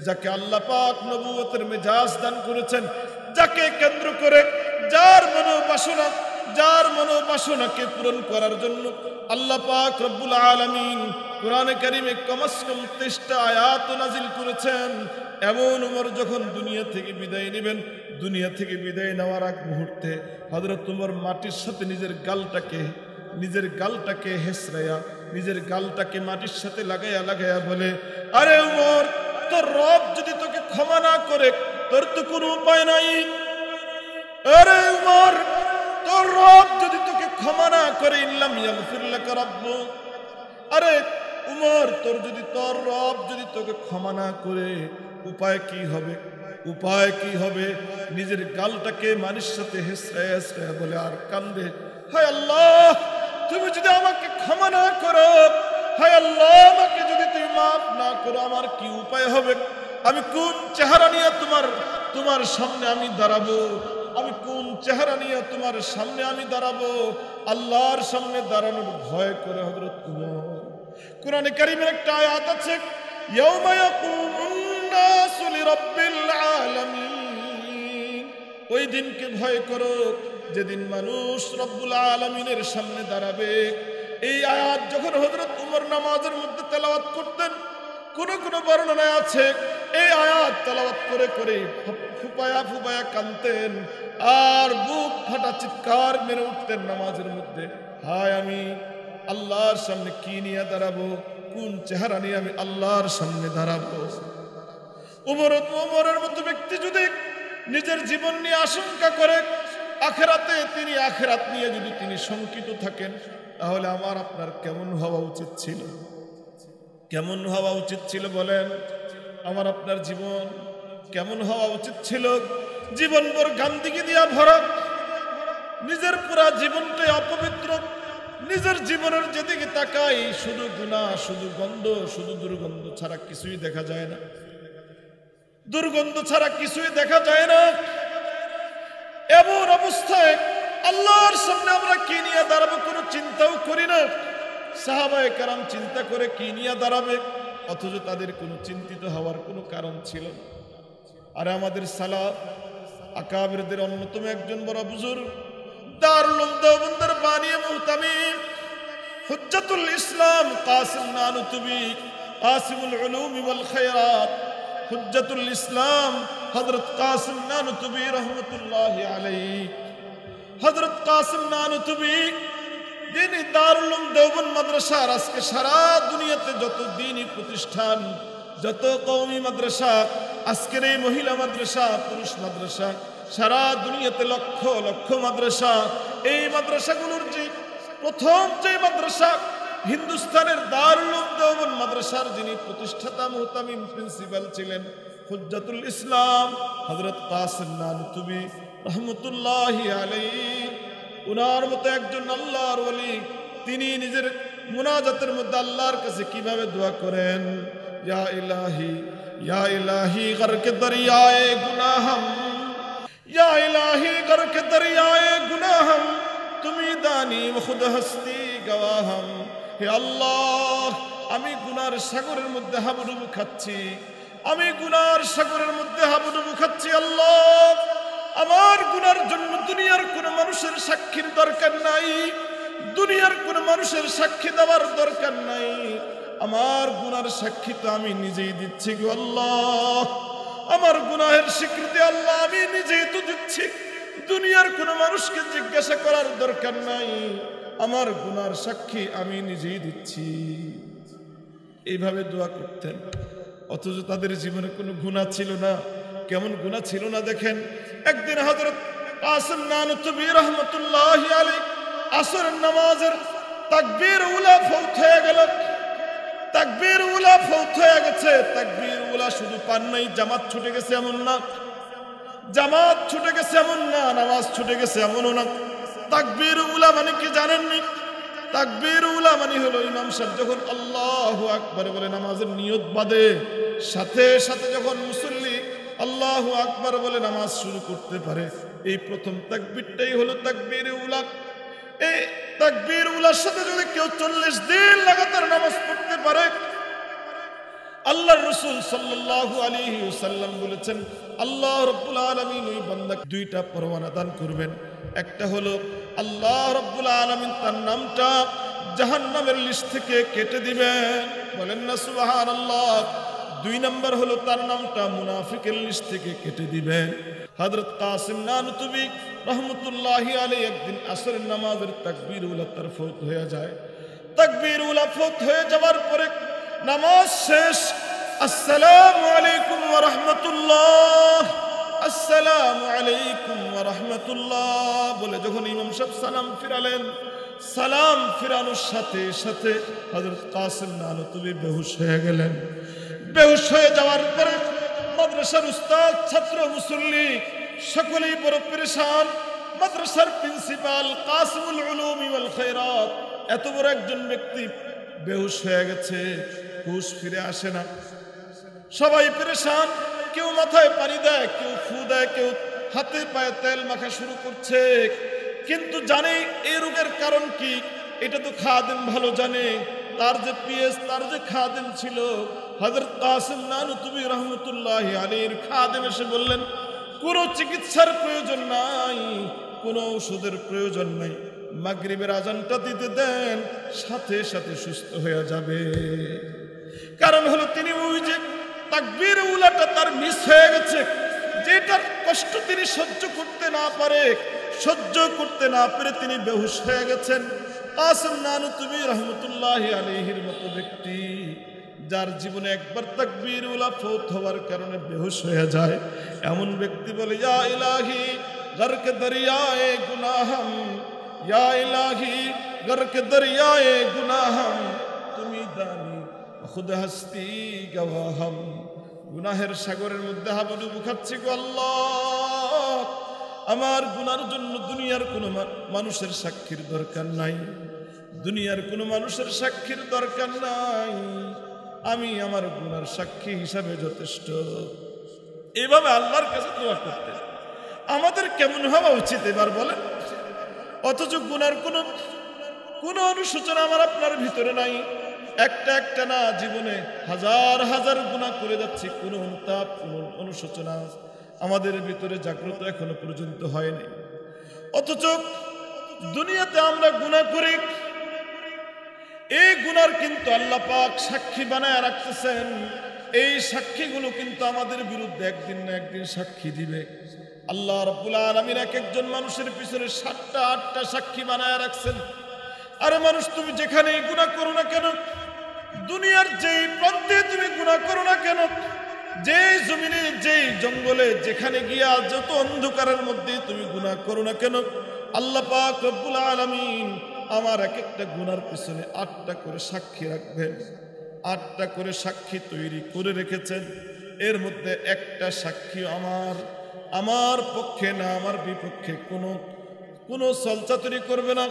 S1: যাকে আল্লাহ পাক নবুয়তের মেজাজ দান করেছেন, যাকে কেন্দ্র করে যার মনোবাসনাকে পূরণ করার জন্য আল্লাহ পাক রব্বুল আলামিন কোরআনে কারীমে কমসে কম 23টা আয়াত নাজিল করেছেন। এমন উমর যখন দুনিয়া থেকে বিদায় নেবেন, দুনিয়া থেকে বিদায় নেওয়ার আগ মুহূর্তে হযরত উমর মাটির সাথে নিজের গালটাকে হেসরাইয়া, নিজের গালটাকে মাটির সাথে লাগাইয়া বলে, আরে উমর, তোর রব যদি তোকে ক্ষমা না করে তোর তো কোনো উপায় নাই। আরে উমর, তোর রব যদি তোকে ক্ষমা না করে, ইল্লাম ইয়াগফির লাকা রাব্বুক। আরে উমর, তোর রব যদি তোকে ক্ষমা না করে, উপায় কি হবে? নিজের গালটাকে মাটির সাথে হেসরাইয়া বলে আর কান্দে, হায় আল্লাহ, তুমি যদি আমাকে ক্ষমা না করো, হায় আল্লাহ, আমাকে যদি তুমি মাফ না করো, আমার কি উপায় হবে? আমি কোন চেহারা নিয়ে তোমার সামনে আমি দাঁড়াবো? আল্লাহর সামনে দাঁড়ানোর ভয় করে হযরত উমর কোরআনে কারীমের একটা আয়াত আছে, ইয়াউমা ইয়াকুমুন নাসু লিরাব্বিল আলামিন। ওই দিনকে ভয় করো যেদিন মানুষ রব্বুল আলামিনের সামনে দাঁড়াবে। এই আয়াত যখন হযরত উমর নামাজের মধ্যে তেলাওয়াত করতেন, কোন বর্ণনায় আছে এই আয়াত তেলাওয়াত করে ফুপায়া কাঁদতেন আর বুক ফাটা চিৎকার মেরে উঠতেন নামাজের মধ্যে, হায় আমি আল্লাহর সামনে কি নিয়ে দাঁড়াবো, কোন চেহারা নিয়ে আমি আল্লাহর সামনে দাঁড়াবো। উমরের মতো ব্যক্তি যদি নিজের জীবন নিয়ে আশঙ্কা করে, আখিরাত নিয়ে যদি তিনি শঙ্কিত থাকেন, তাহলে আমার আপনার কেমন হওয়া উচিত ছিল বলেন? আমার আপনার জীবন কেমন হওয়া উচিত ছিল? জীবনভর গান্দিগি দিয়া ভরা, নিজের পুরা জীবনটাই অপবিত্র, নিজের জীবনের যেদিকে তাকাই শুধু গুনাহ, শুধু গন্ধ, শুধু দুর্গন্ধ ছাড়া কিছুই দেখা যায় না। এমন অবস্থায় আল্লাহর সামনে আমরা কি নিয়ে দাঁড়াবো কোনো চিন্তাও করি না। সাহাবায়ে কেরাম চিন্তা করে কি নিয়ে দাঁড়াবে, অথচ তাদের কোনো চিন্তিত হওয়ার কোনো কারণ ছিল না। আর আমাদের সালাফ আকাবিরদের অন্যতম একজন বড় বুজুর্গ, দারুল উলুম দেওবন্দের বানী মুহতামিম, হুজ্জাতুল ইসলাম কাসিম নানুতুবি, কাসিমুল উলুম ওয়াল খায়রাত, হুজ্জাতুল ইসলাম হযরত কাসিম নানুতুবি রহমাতুল্লাহি আলাইহি। হযরত কাসিম নানুতুবি যিনি দারুল উলুম দেওবন্দ মাদ্রাসার আজকে সারা দুনিয়াতে যত দ্বীনি প্রতিষ্ঠান, যত কওমি মাদ্রাসা, আজকের এই মহিলা মাদ্রাসা, পুরুষ মাদ্রাসা, সারা দুনিয়াতে লক্ষ লক্ষ মাদ্রাসা, এই মাদ্রাসাগুলোর যে প্রথম যে মাদ্রাসা হিন্দুস্তানের দারুল উলুম দেওবন্দ মাদ্রাসার যিনি প্রতিষ্ঠাতা মুহতামিম প্রিন্সিপাল ছিলেন হুজ্জাতুল ইসলাম হযরত কাসিম নানুতুবি রহমাতুল্লাহি আলাইহি। উনার মতো একজন আল্লাহর ওলি, তিনি নিজের মুনাজাতের মধ্যে আল্লাহর কাছে কিভাবে দোয়া করেন, ইয়া ইলাহি গরকে দরিয়ায়ে গুনাহম, ইয়া ইলাহি গরকে দরিয়ায়ে গুনাহম, তুমি দানি ও খুদ হস্তি গওয়াহম। হে আল্লাহ, আমি গুনার সাগরের মধ্যে হাবুডুবু খাচ্ছি, আল্লাহ, আমার গুনার জন্য দুনিয়ার কোন মানুষের সাক্ষীর দরকার নাই, দুনিয়ার কোন মানুষের সাক্ষী দেওয়ার দরকার নাই, আমার গুনার সাক্ষী তো আমি নিজেই দিচ্ছি গো আল্লাহ, আমার গুনাহের স্বীকৃতি আল্লাহ আমি নিজেই তো দিচ্ছি, দুনিয়ার কোন মানুষকে জিজ্ঞাসা করার দরকার নাই, আমার গুনার সাক্ষী আমি নিজেই দিচ্ছি। এইভাবে দোয়া করতেন, অথচ তাদের জীবনে কোনো গুনাহ ছিল না। কেমন গুনাহ ছিল না দেখেন। একদিন হযরত কাসিম নানুতুবি রহমাতুল্লাহি আলাইহি আসরের নামাজের তাকবীর উলা ফৌত হয়ে গেল, তাকবীর উলা ফৌত হয়ে গেছে। তাকবীর উলা শুধু পান নাই, জামাত ছুটে গেছে এমন না, নামাজ ছুটে গেছে এমনও না। তাকবীর উলা মানে কি জানেননি? তাকবীর উলা মানে হলো ইমাম সাহেব যখন আল্লাহু আকবার বলে নামাজের নিয়ত বাঁধে, সাথে সাথে যখন মুসল্লি আল্লাহু আকবার বলে নামাজ শুরু করতে পারে, এই প্রথম তাকবীরটাই হলো তাকবীর উলা। এই তাকবীর উলার সাথে যদি কেউ 40 দিন লাগাতার নামাজ পড়তে পারে, আল্লাহর রাসূল সাল্লাল্লাহু আলাইহি ওয়াসাল্লাম বলেছেন আল্লাহ রাব্বুল আলামিন ওই বান্দাকে দুইটা পরওয়ানা দান করবেন। একটা হলো আল্লাহ রাব্বুল আলামিন তার নামটা জাহান্নামের লিস্ট থেকে কেটে দিবেন, বলেন না সুবহানাল্লাহ। দুই নাম্বার হলো তার নামটা মুনাফিকের লিস্ট থেকে কেটে দিবেন। হযরত কাসিম নানুতুবি রহমতুল্লাহি আলাইহি একদিন আসরের নামাজের তাকবীর উলা তার ফৌত হয়ে যায়। তাকবীর উলা ফৌত হয়ে যাওয়ার পরে নামাজ শেষ, আসসালামু আলাইকুম ওয়া রাহমাতুল্লাহ, আসসালামু আলাইকুম ওয়া রাহমাতুল্লাহ বলে যখন ইমাম সাহেব সালাম ফিরালেন, সালাম ফিরানোর সাথে সাথে হযরত কাসিম নানুতুবি বেহুশ হয়ে গেলেন। বেহুশ হয়ে যাওয়ার পরে মাদ্রাসার উস্তাদ, ছাত্র, মুসল্লি সকলেই বড় পেরেশান। মাদ্রাসার প্রিন্সিপাল কাসিমুল উলুম ওয়াল খায়রাত, এত বড় একজন ব্যক্তি বেহুশ হয়ে গেছে, হুশ ফিরে আসে না। সবাই পেরেশান, কেউ মাথায় পানি দেয়, কেউ ফু দেয়, কেউ হাতে পায়ে তেল মাখা শুরু করছে। কিন্তু জানে এই রোগের কারণ কি, এটা তো খাদেম ভালো জানে। তার যে পিএস, তার যে খাদেম ছিল হযরত কাসিম নানুতুবি রহমতুল্লাহি আলাইহির খাদেম এসে বললেন কোনো চিকিৎসার প্রয়োজন নাই, কোনো ওষুধের প্রয়োজন নাই, মাগরিবের আজানটা দিতে দেন, সাথে সাথে সুস্থ হয়ে যাবে। কারণ হলো তিনি ওই যে তাকবীর উলাটা তার মিস হয়ে গেছে, যেটার কষ্ট তিনি সহ্য করতে না পেরে তিনি বেহুশ হয়ে গেছেন। কাসিম নানুতুবি রহমতুল্লাহি আলাইহির মতো ব্যক্তি যার জীবনে একবার তাকবীর উলা ফৌত হওয়ার কারণে বেহুশ হয়ে যায়, এমন ব্যক্তি বলে ইয়া ইলাহি গরকে দরিয়ায়ে গুনাহম, ইয়া ইলাহি গরকে দরিয়ায়ে গুনাহম, তুমি দানি খুদ হস্তি গওয়াহম। গুনাহের সাগরের মধ্যে হাবুডুবু খাচ্ছি গো আল্লাহ, আমার গুনার জন্য দুনিয়ার কোনো মানুষের সাক্ষীর দরকার নাই, দুনিয়ার কোনো মানুষের সাক্ষীর দরকার নাই, আমি আমার গুনার সাক্ষী হিসাবে যথেষ্ট। এইভাবে আল্লাহর কাছে দোয়া করতে আমাদের কেমন হওয়া উচিত এবার বলেন? অথচ গুনার কোনো অনুশোচনা আমার আপনার ভিতরে নাই। একটা না, জীবনে হাজার হাজার গুনাহ করে যাচ্ছি, কোনো অনুতাপ, কোনো অনুশোচনা আমাদের ভিতরে জাগ্রত এখনো পর্যন্ত হয়নি। অথচ দুনিয়াতে আমরা গুনাহ করি, এই গুনার কিন্তু আল্লাহ পাক সাক্ষী বানায় রাখতেছেন। এই সাক্ষীগুলো কিন্তু আমাদের বিরুদ্ধে একদিন না একদিন সাক্ষী দিবে। আল্লাহ রাব্বুল আলামিন এক একজন মানুষের পিছনে 7টা 8টা সাক্ষী বানায় রাখছেন। আরে মানুষ, তুমি যেখানেই গুনাহ করো না কেন, দুনিয়ার যেই প্রান্তে তুমি গুনাহ করো না কেন, যেই জমিনে, যেই জঙ্গলে, যেখানে গিয়া যত অন্ধকারের মধ্যে তুমি গুনাহ করো না কেন, আল্লাহ পাক রব্বুল আলামিন আমার এক একটা গুনার পিছনে 8টা করে সাক্ষী রাখবেন। 8টা করে সাক্ষী তৈরি করে রেখেছেন। এর মধ্যে একটা সাক্ষী আমার পক্ষে না আমার বিপক্ষে কোনো চলচাতুরি করবে না।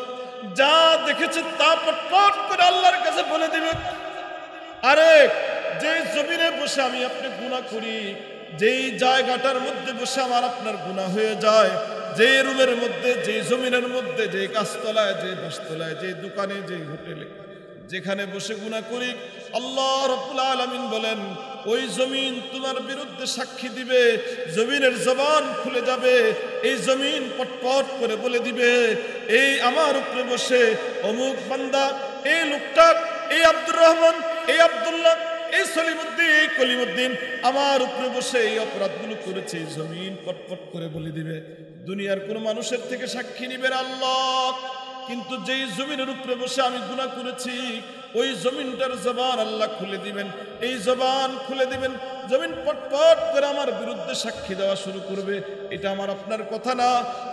S1: যা দেখেছে তা পট করে আল্লাহর কাছে বলে দিবে। আরে যে জমিনে বসে আমি আপনি গুনাহ করি, যেই জায়গাটার মধ্যে বসে আমার আপনার গুনাহ হয়ে যায়, যে রুমের মধ্যে, যে জমিনের মধ্যে, যে গাছতলায়, যে বাসতলায়, যে দোকানে, যে হোটেলে, যেখানে বসে গুনাহ করি, আল্লাহ রাব্বুল আলামিন বলেন ওই জমিন তোমার বিরুদ্ধে সাক্ষী দিবে। জমিনের জবান খুলে যাবে, এই জমিন পটপট করে বলে দিবে এই আমার উপরে বসে অমুক বান্দা, এই লোকটা, এই আব্দুর রহমান, এই আব্দুল্লাহ, এই সলিমুদ্দিন, এই কলিমুদ্দিন আমার উপরে বসে এই অপরাধগুলো করেছে। জমিন পটপট করে বলে দিবে। দুনিয়ার কোন মানুষের থেকে সাক্ষী নিবেন আল্লাহ, কিন্তু যেই জমিনের উপরে বসে আমি গুনাহ করেছি ওই জমিনটার জবান আল্লাহ খুলে দিবেন। এই জবান খুলে দিবেন, জমিন পটপট করে আমার বিরুদ্ধে সাক্ষী দেওয়া শুরু করবে। এটা আমার আপনার কথা না,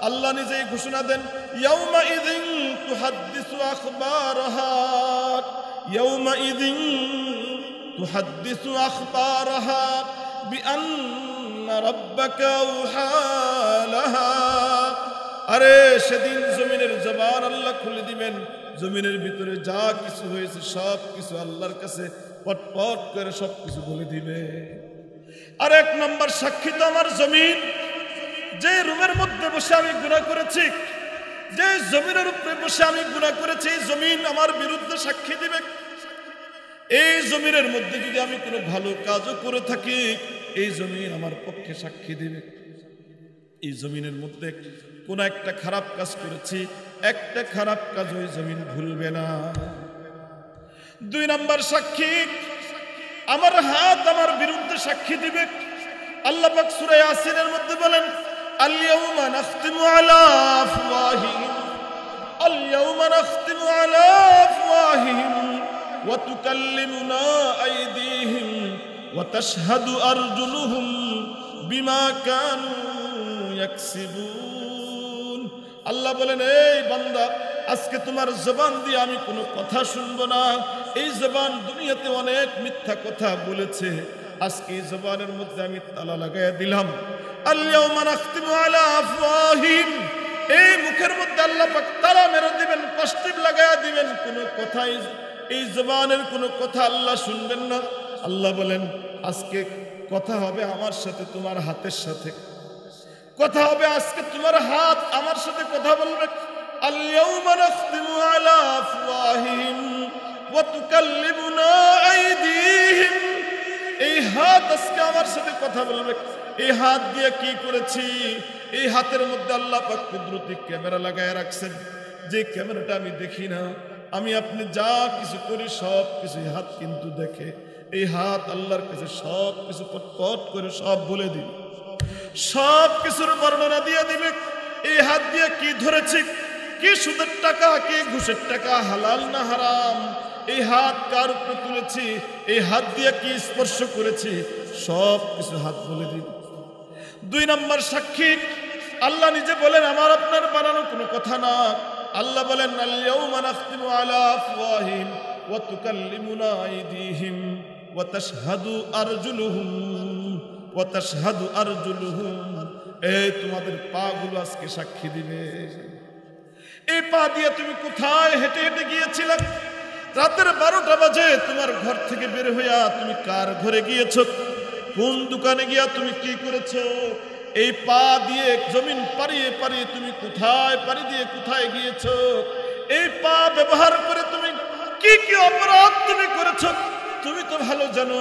S1: আল্লাহ নিজেই ঘোষণা দেন ইয়াউমা ইযিন তুহাদ্দিসু আখবারাহা, ইয়াউমা ইযিন তুহাদ্দিসু আখবারাহা বিআন্না রাব্বাকা আওহা লাহা। আরে সেদিন জমিনের জবান আল্লাহ খুলে দিবেন, জমিনের ভিতরে যা কিছু হয়েছে সব কিছু আল্লাহর কাছে পটপট করে সব কিছু বলে দিবে। আর এক নম্বর সাক্ষী তো আমার জমিন। যে রুমের মধ্যে বসে আমি গুনাহ করেছি, যে জমিনের উপরে বসে আমি গুনাহ করেছি, এই জমিন আমার বিরুদ্ধে সাক্ষী দিবে। এই জমিনের মধ্যে যদি আমি কোনো ভালো কাজও করে থাকি, এই জমিন আমার পক্ষে সাক্ষী দিবে। এই জমিনের মধ্যে কোন একটা খারাপ কাজ করেছি, একটা খারাপ কাজ ওই জমিন ভুলবে না। দুই নম্বর সাক্ষী আমার হাত আমার বিরুদ্ধে সাক্ষী দিবে। আল্লাহ পাক সূরা ইয়াসিনের মধ্যে বলেন, আল ইয়াউমা নাখতিমু আলা আফওয়াহিহিম, আল ইয়াউমা নাখতিমু আলা আফওয়াহিহিম ওয়া তুকাল্লিমুনা আইদিহিম ওয়া তাশহাদু আরজুলুহুম বিমা কানু ইয়াকসিবুন। আল্লাহ বলেন, এই বান্দা, আজকে তোমার জবান দিয়ে আমি কোনো কথা শুনবো না। এই জবান দুনিয়াতে অনেক মিথ্যা কথা বলেছে, আজকে এই জবানের মধ্যে আমি তালা লাগাইয়া দিলাম। আল ইয়াউমা নাখতিমু আলা আফওয়াহিম, এই মুখের মধ্যে আল্লাহ পাক তালা মেরে দিবেন, কষ্টিপ লাগাইয়া দিবেন। কোনো কথাই, এই জবানের কোনো কথা আল্লাহ শুনবেন না। আল্লাহ বলেন, আজকে কথা হবে আমার সাথে, তোমার হাতের সাথে কথা হবে। আজকে তোমার হাত আমার সাথে কথা বলবে। আল ইয়াউমা নাখতিমু আলা আফওয়াহিহিম ওয়া তুকাল্লিমুনা আইদিহিম, এই হাত আজকে আমার সাথে কথা বলবে। এই হাত দিয়ে কি করেছি? এই হাতের মধ্যে আল্লাহ পাক কুদরতি ক্যামেরা লাগায় রাখছেন, যে ক্যামেরাটা আমি দেখি না। আমি আপনি যা কিছু করি সব কিছু হাত কিন্তু দেখে। এই হাত আল্লাহর কাছে সব কিছু পটপট করে সব বলে দিবে, সব কিছুর বর্ণনা দিয়ে দিবে। এই হাত দিয়ে কি ধরেছি, কি সুদের টাকা, কি ঘুষের টাকা, হালাল না হারাম, এই হাত কার উপরে তুলেছি, এই হাত দিয়ে কি স্পর্শ করেছি, সব কিছু হাত বলে দিবে। দুই নম্বর সাক্ষী আল্লাহ নিজে বলেন, আমার আপনার বানানো কোনো কথা না। আল্লাহ বলেন, আল ইয়াউমা নাখতিমু আলা আফওয়াহিহিম ওয়া তুকাল্লিমুনা আইদিহিম ওয়া তাশহাদু আরজুলুহুম ওয়া তাশহাদু আরজুলুহুম, এই তোমাদের পা গুলো আজকে সাক্ষী দিবে। এই পা দিয়ে তুমি কোথায় হেঁটে হেঁটে গিয়েছিলে? রাতের 12টা বাজে তোমার ঘর থেকে বের হইয়া তুমি কার ঘরে গিয়েছো, কোন দোকানে গিয়া তুমি কি করেছো? এই পা দিয়ে জমিন পাড়িয়ে পাড়িয়ে তুমি কোথায় পাড়ি দিয়ে কোথায় গিয়েছো? এই পা ব্যবহার করে তুমি কি কি অপরাধ তুমি করেছো? তুমি তো ভালো জানো।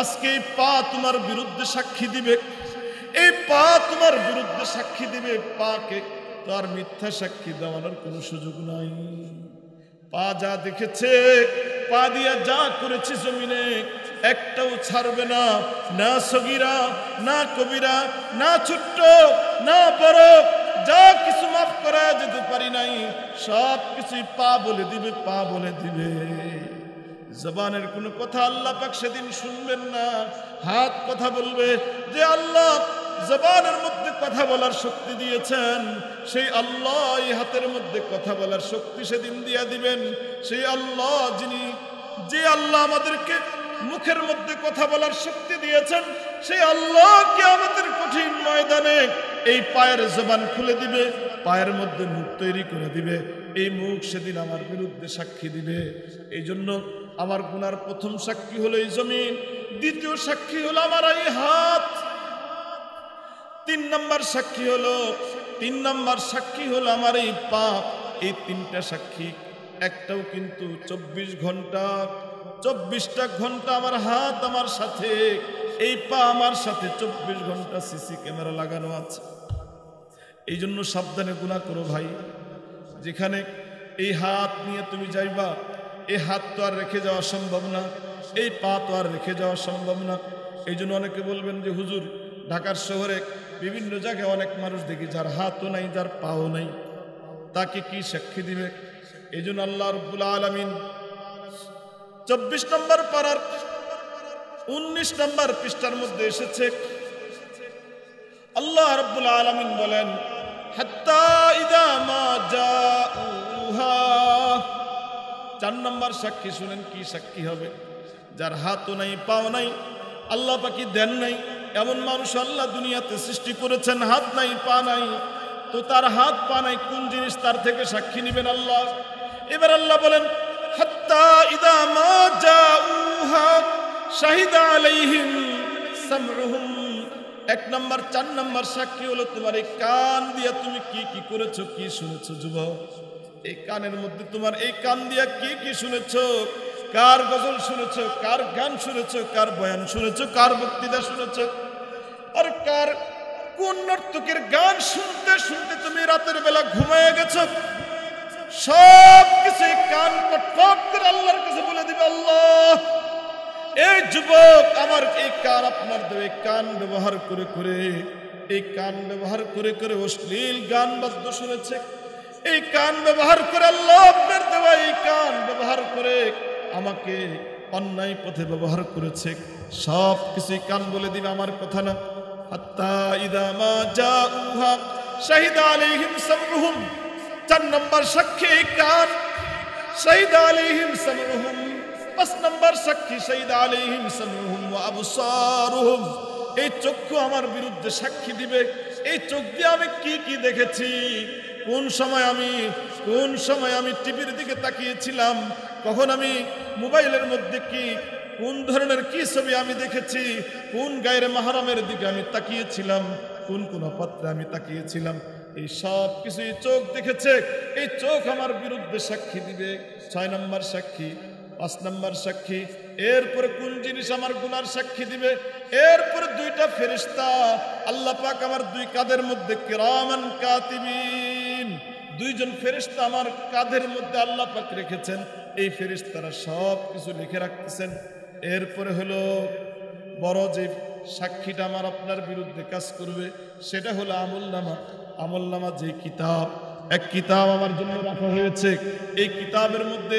S1: আজকে এই পা তোমার বিরুদ্ধে সাক্ষী দিবে। এই পা তোমার বিরুদ্ধে সাক্ষী দিবে। পাকে তার মিথ্যা সাক্ষী দেওয়ানোর কোনো সুযোগ নাই। পা যা দেখেছে, পা দিয়া যা করেছে জমিনে, একটাও ছাড়বে না। না সগীরা, না কবিরা, না ছোট্ট, না বড়, যা কিছু মাফ করা যেতে পারি নাই সব কিছুই পা বলে দিবে, পা বলে দিবে। জবানের কোনো কথা আল্লাহ পাক সেদিন শুনবেন না। হাত কথা বলবে। যে আল্লাহ জবানের মধ্যে কথা বলার শক্তি দিয়েছেন, সেই আল্লাহ এই হাতের মধ্যে কথা বলার শক্তি সেদিন দিয়া দিবেন। সেই আল্লাহ যে আল্লাহ আমাদেরকে মুখের মধ্যে কথা বলার শক্তি দিয়েছেন, সেই আল্লাহকে আমাদের কঠিন ময়দানে এই পায়ের জবান খুলে দিবে, পায়ের মধ্যে মুখ তৈরি করে দিবে। এই মুখ সেদিন আমার বিরুদ্ধে সাক্ষী দিবে। এই জন্য আমার গুনার প্রথম সাক্ষী হলো এই জমিন, দ্বিতীয় সাক্ষী হলো আমার এই হাত, তিন নম্বর সাক্ষী হলো আমার এই পা। এই তিনটা সাক্ষী একটাও কিন্তু 24টা ঘন্টা আমার হাত আমার সাথে, এই পা আমার সাথে 24 ঘন্টা সিসি ক্যামেরা লাগানো আছে। এই জন্য সাবধানে গুনাহ করো ভাই। যেখানে এই হাত নিয়ে তুমি যাইবা, এই হাত তো আর রেখে যাওয়া সম্ভব না, এই পা তো আর রেখে যাওয়া সম্ভব না। এই জন্য অনেকে বলবেন যে হুজুর, ঢাকার শহরে বিভিন্ন জায়গায় অনেক মানুষ দেখি যার হাতও নাই, যার পাও নাই, তাকে কি সাক্ষী দিবে? এই জন্য আল্লাহ রাব্বুল আলামিন 24 নম্বর পারার 19 নম্বর পৃষ্ঠার মধ্যে এসেছে, আল্লাহ রাব্বুল আলামিন বলেন, হাত্তা ইযা মা জাউহা। 4 নম্বর সাক্ষী শুনেন, কি সাক্ষী হবে? যার হাতও নাই, পাও নাই, আল্লাহ পাকি দেন নাই, এমন মানুষ আল্লাহ দুনিয়াতে সৃষ্টি করেছেন, হাত নাই, পা নাই, তো তার হাত পা নাই, কোন জিনিস তার থেকে সাক্ষী নেবেন আল্লাহ? এবার আল্লাহ বলেন হাত্তা ইদা মা জাউহা শাহিদা আলাইহিম সামউহুম। 1 নাম্বার 4 নাম্বার সাক্ষী হলো তোমার এই কান দিয়া তুমি কি কি করেছো, কি শুনেছো যুবক। এই কানের মধ্যে তোমার এই কান দিয়া কি কি শুনেছো, কার গজল শুনেছো, কার গান শুনেছো, কার বয়ান শুনেছো, কার বক্তৃতা শুনেছো, আর কার কোন নর্তকের গান শুনতে শুনতে তুমি রাতের বেলা ঘুমিয়ে গেছো। সব কিছু কান পটপট করে আল্লাহর কাছে বলে দিবে, আল্লাহ এই যুবক আমার এই কান আপনার দেবে, কান ব্যবহার করে করে, এই কান ব্যবহার করে করে অশ্লীল গান বাদ্য শুনেছে, এই কান ব্যবহার করে আল্লাহ আপনার দেওয়া এই কান ব্যবহার করে আমাকে অন্যায় পথে ব্যবহার করেছে। সব কিছুই কান বলে দিবে, আমার কথা না। হাত্তা ইদা মা জাউহা শাহিদা আলাইহিম সামউহুম। 4 নম্বর সাক্ষী এই কান, শাহিদা আলাইহিম সামউহুম। 5 নম্বর সাক্ষী শাহিদা আলাইহিম সামউহুম ওয়া আবসারুহুম। এই চক্ষু আমার বিরুদ্ধে সাক্ষী দিবে, এই চোখ দিয়ে আমি কি কি দেখেছি, কোন সময় আমি টিভির দিকে তাকিয়েছিলাম, কখন আমি মোবাইলের মধ্যে কি কোন ধরনের কি ছবি আমি দেখেছি, কোন গায়ের মাহরামের দিকে আমি তাকিয়েছিলাম, কোন কোন পাত্রে আমি তাকিয়েছিলাম, এই সব কিছু এই চোখ দেখেছে। এই চোখ আমার বিরুদ্ধে সাক্ষী দিবে। 6 নম্বর সাক্ষী, 5 নম্বর সাক্ষী। এরপরে কোন জিনিস আমার গুনার সাক্ষী দিবে? এরপরে 2টা ফেরেশতা আল্লাহ পাক আমার 2 কাঁধের মধ্যে কিরামান কাতিবিন, 2 জন ফেরেশতা আমার কাঁধের মধ্যে আল্লাহ পাক রেখেছেন। এই ফেরেশতারা সব কিছু লিখে রাখতেছেন। এরপরে হলো বড় যে সাক্ষীটা আমার আপনার বিরুদ্ধে কাজ করবে, সেটা হলো আমলনামা। আমলনামা যে কিতাব, এক কিতাব আমার জন্য রাখা হয়েছে। এই কিতাবের মধ্যে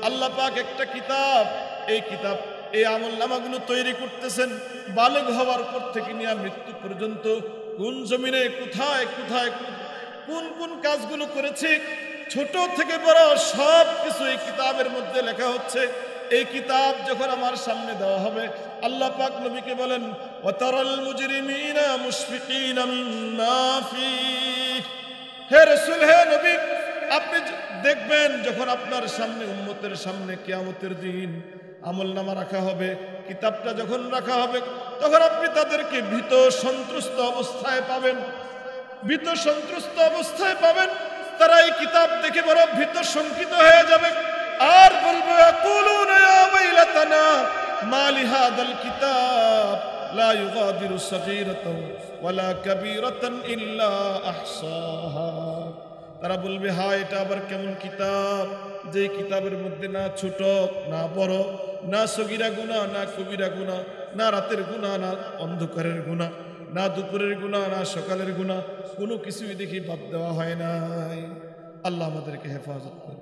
S1: আল্লাহ পাক একটা কিতাব, এই কিতাব এই আমলনামাগুলো তৈরি করতেছেন বালেগ হওয়ার পর থেকে নিয়ে মৃত্যু পর্যন্ত কোন জমিনে কোথায় কোথায় কোন কোন কাজগুলো করেছে, ছোট থেকে বড় সব কিছু এই কিতাবের মধ্যে লেখা হচ্ছে। এই কিতাব যখন আমার সামনে দেওয়া হবে, আল্লাহ পাক নবীকে বলেন ওয়াতারাল মুজরিমিনা মুশফিকিনা মিম্মা ফীহ। হে রাসূল, হে নবী, আপনি দেখবেন যখন আপনার সামনে উম্মতের সামনে কিয়ামতের দিন আমলনামা রাখা হবে, কিতাবটা যখন রাখা হবে, তখন আপনি তাদেরকে ভীত সন্ত্রস্ত অবস্থায় পাবেন। ভীত সন্ত্রস্ত অবস্থায় পাবেন। তারা এই কিতাব দেখে বড় ভীত শঙ্কিত হয়ে যাবে, আর বলবে ইয়াকুলুনা ইয়া ওয়াইলাতানা মা লিহাদাল কিতাব লা ইউগাদিরু সাগীরাতান ওয়ালা কাবীরাতান ইল্লা আহসাহা। তারা বলবে, হায় এটা আবার কেমন কিতাব, যে কিতাবের মধ্যে না ছোট না বড়, না সগীরা গুনাহ না কবিরা গুনাহ, না রাতের গুনাহ না অন্ধকারের গুনাহ, না দুপুরের গুনাহ না সকালের গুনাহ, কোনো কিছুই দেখি বাদ দেওয়া হয় নাই। আল্লাহ আমাদেরকে হেফাজত করে।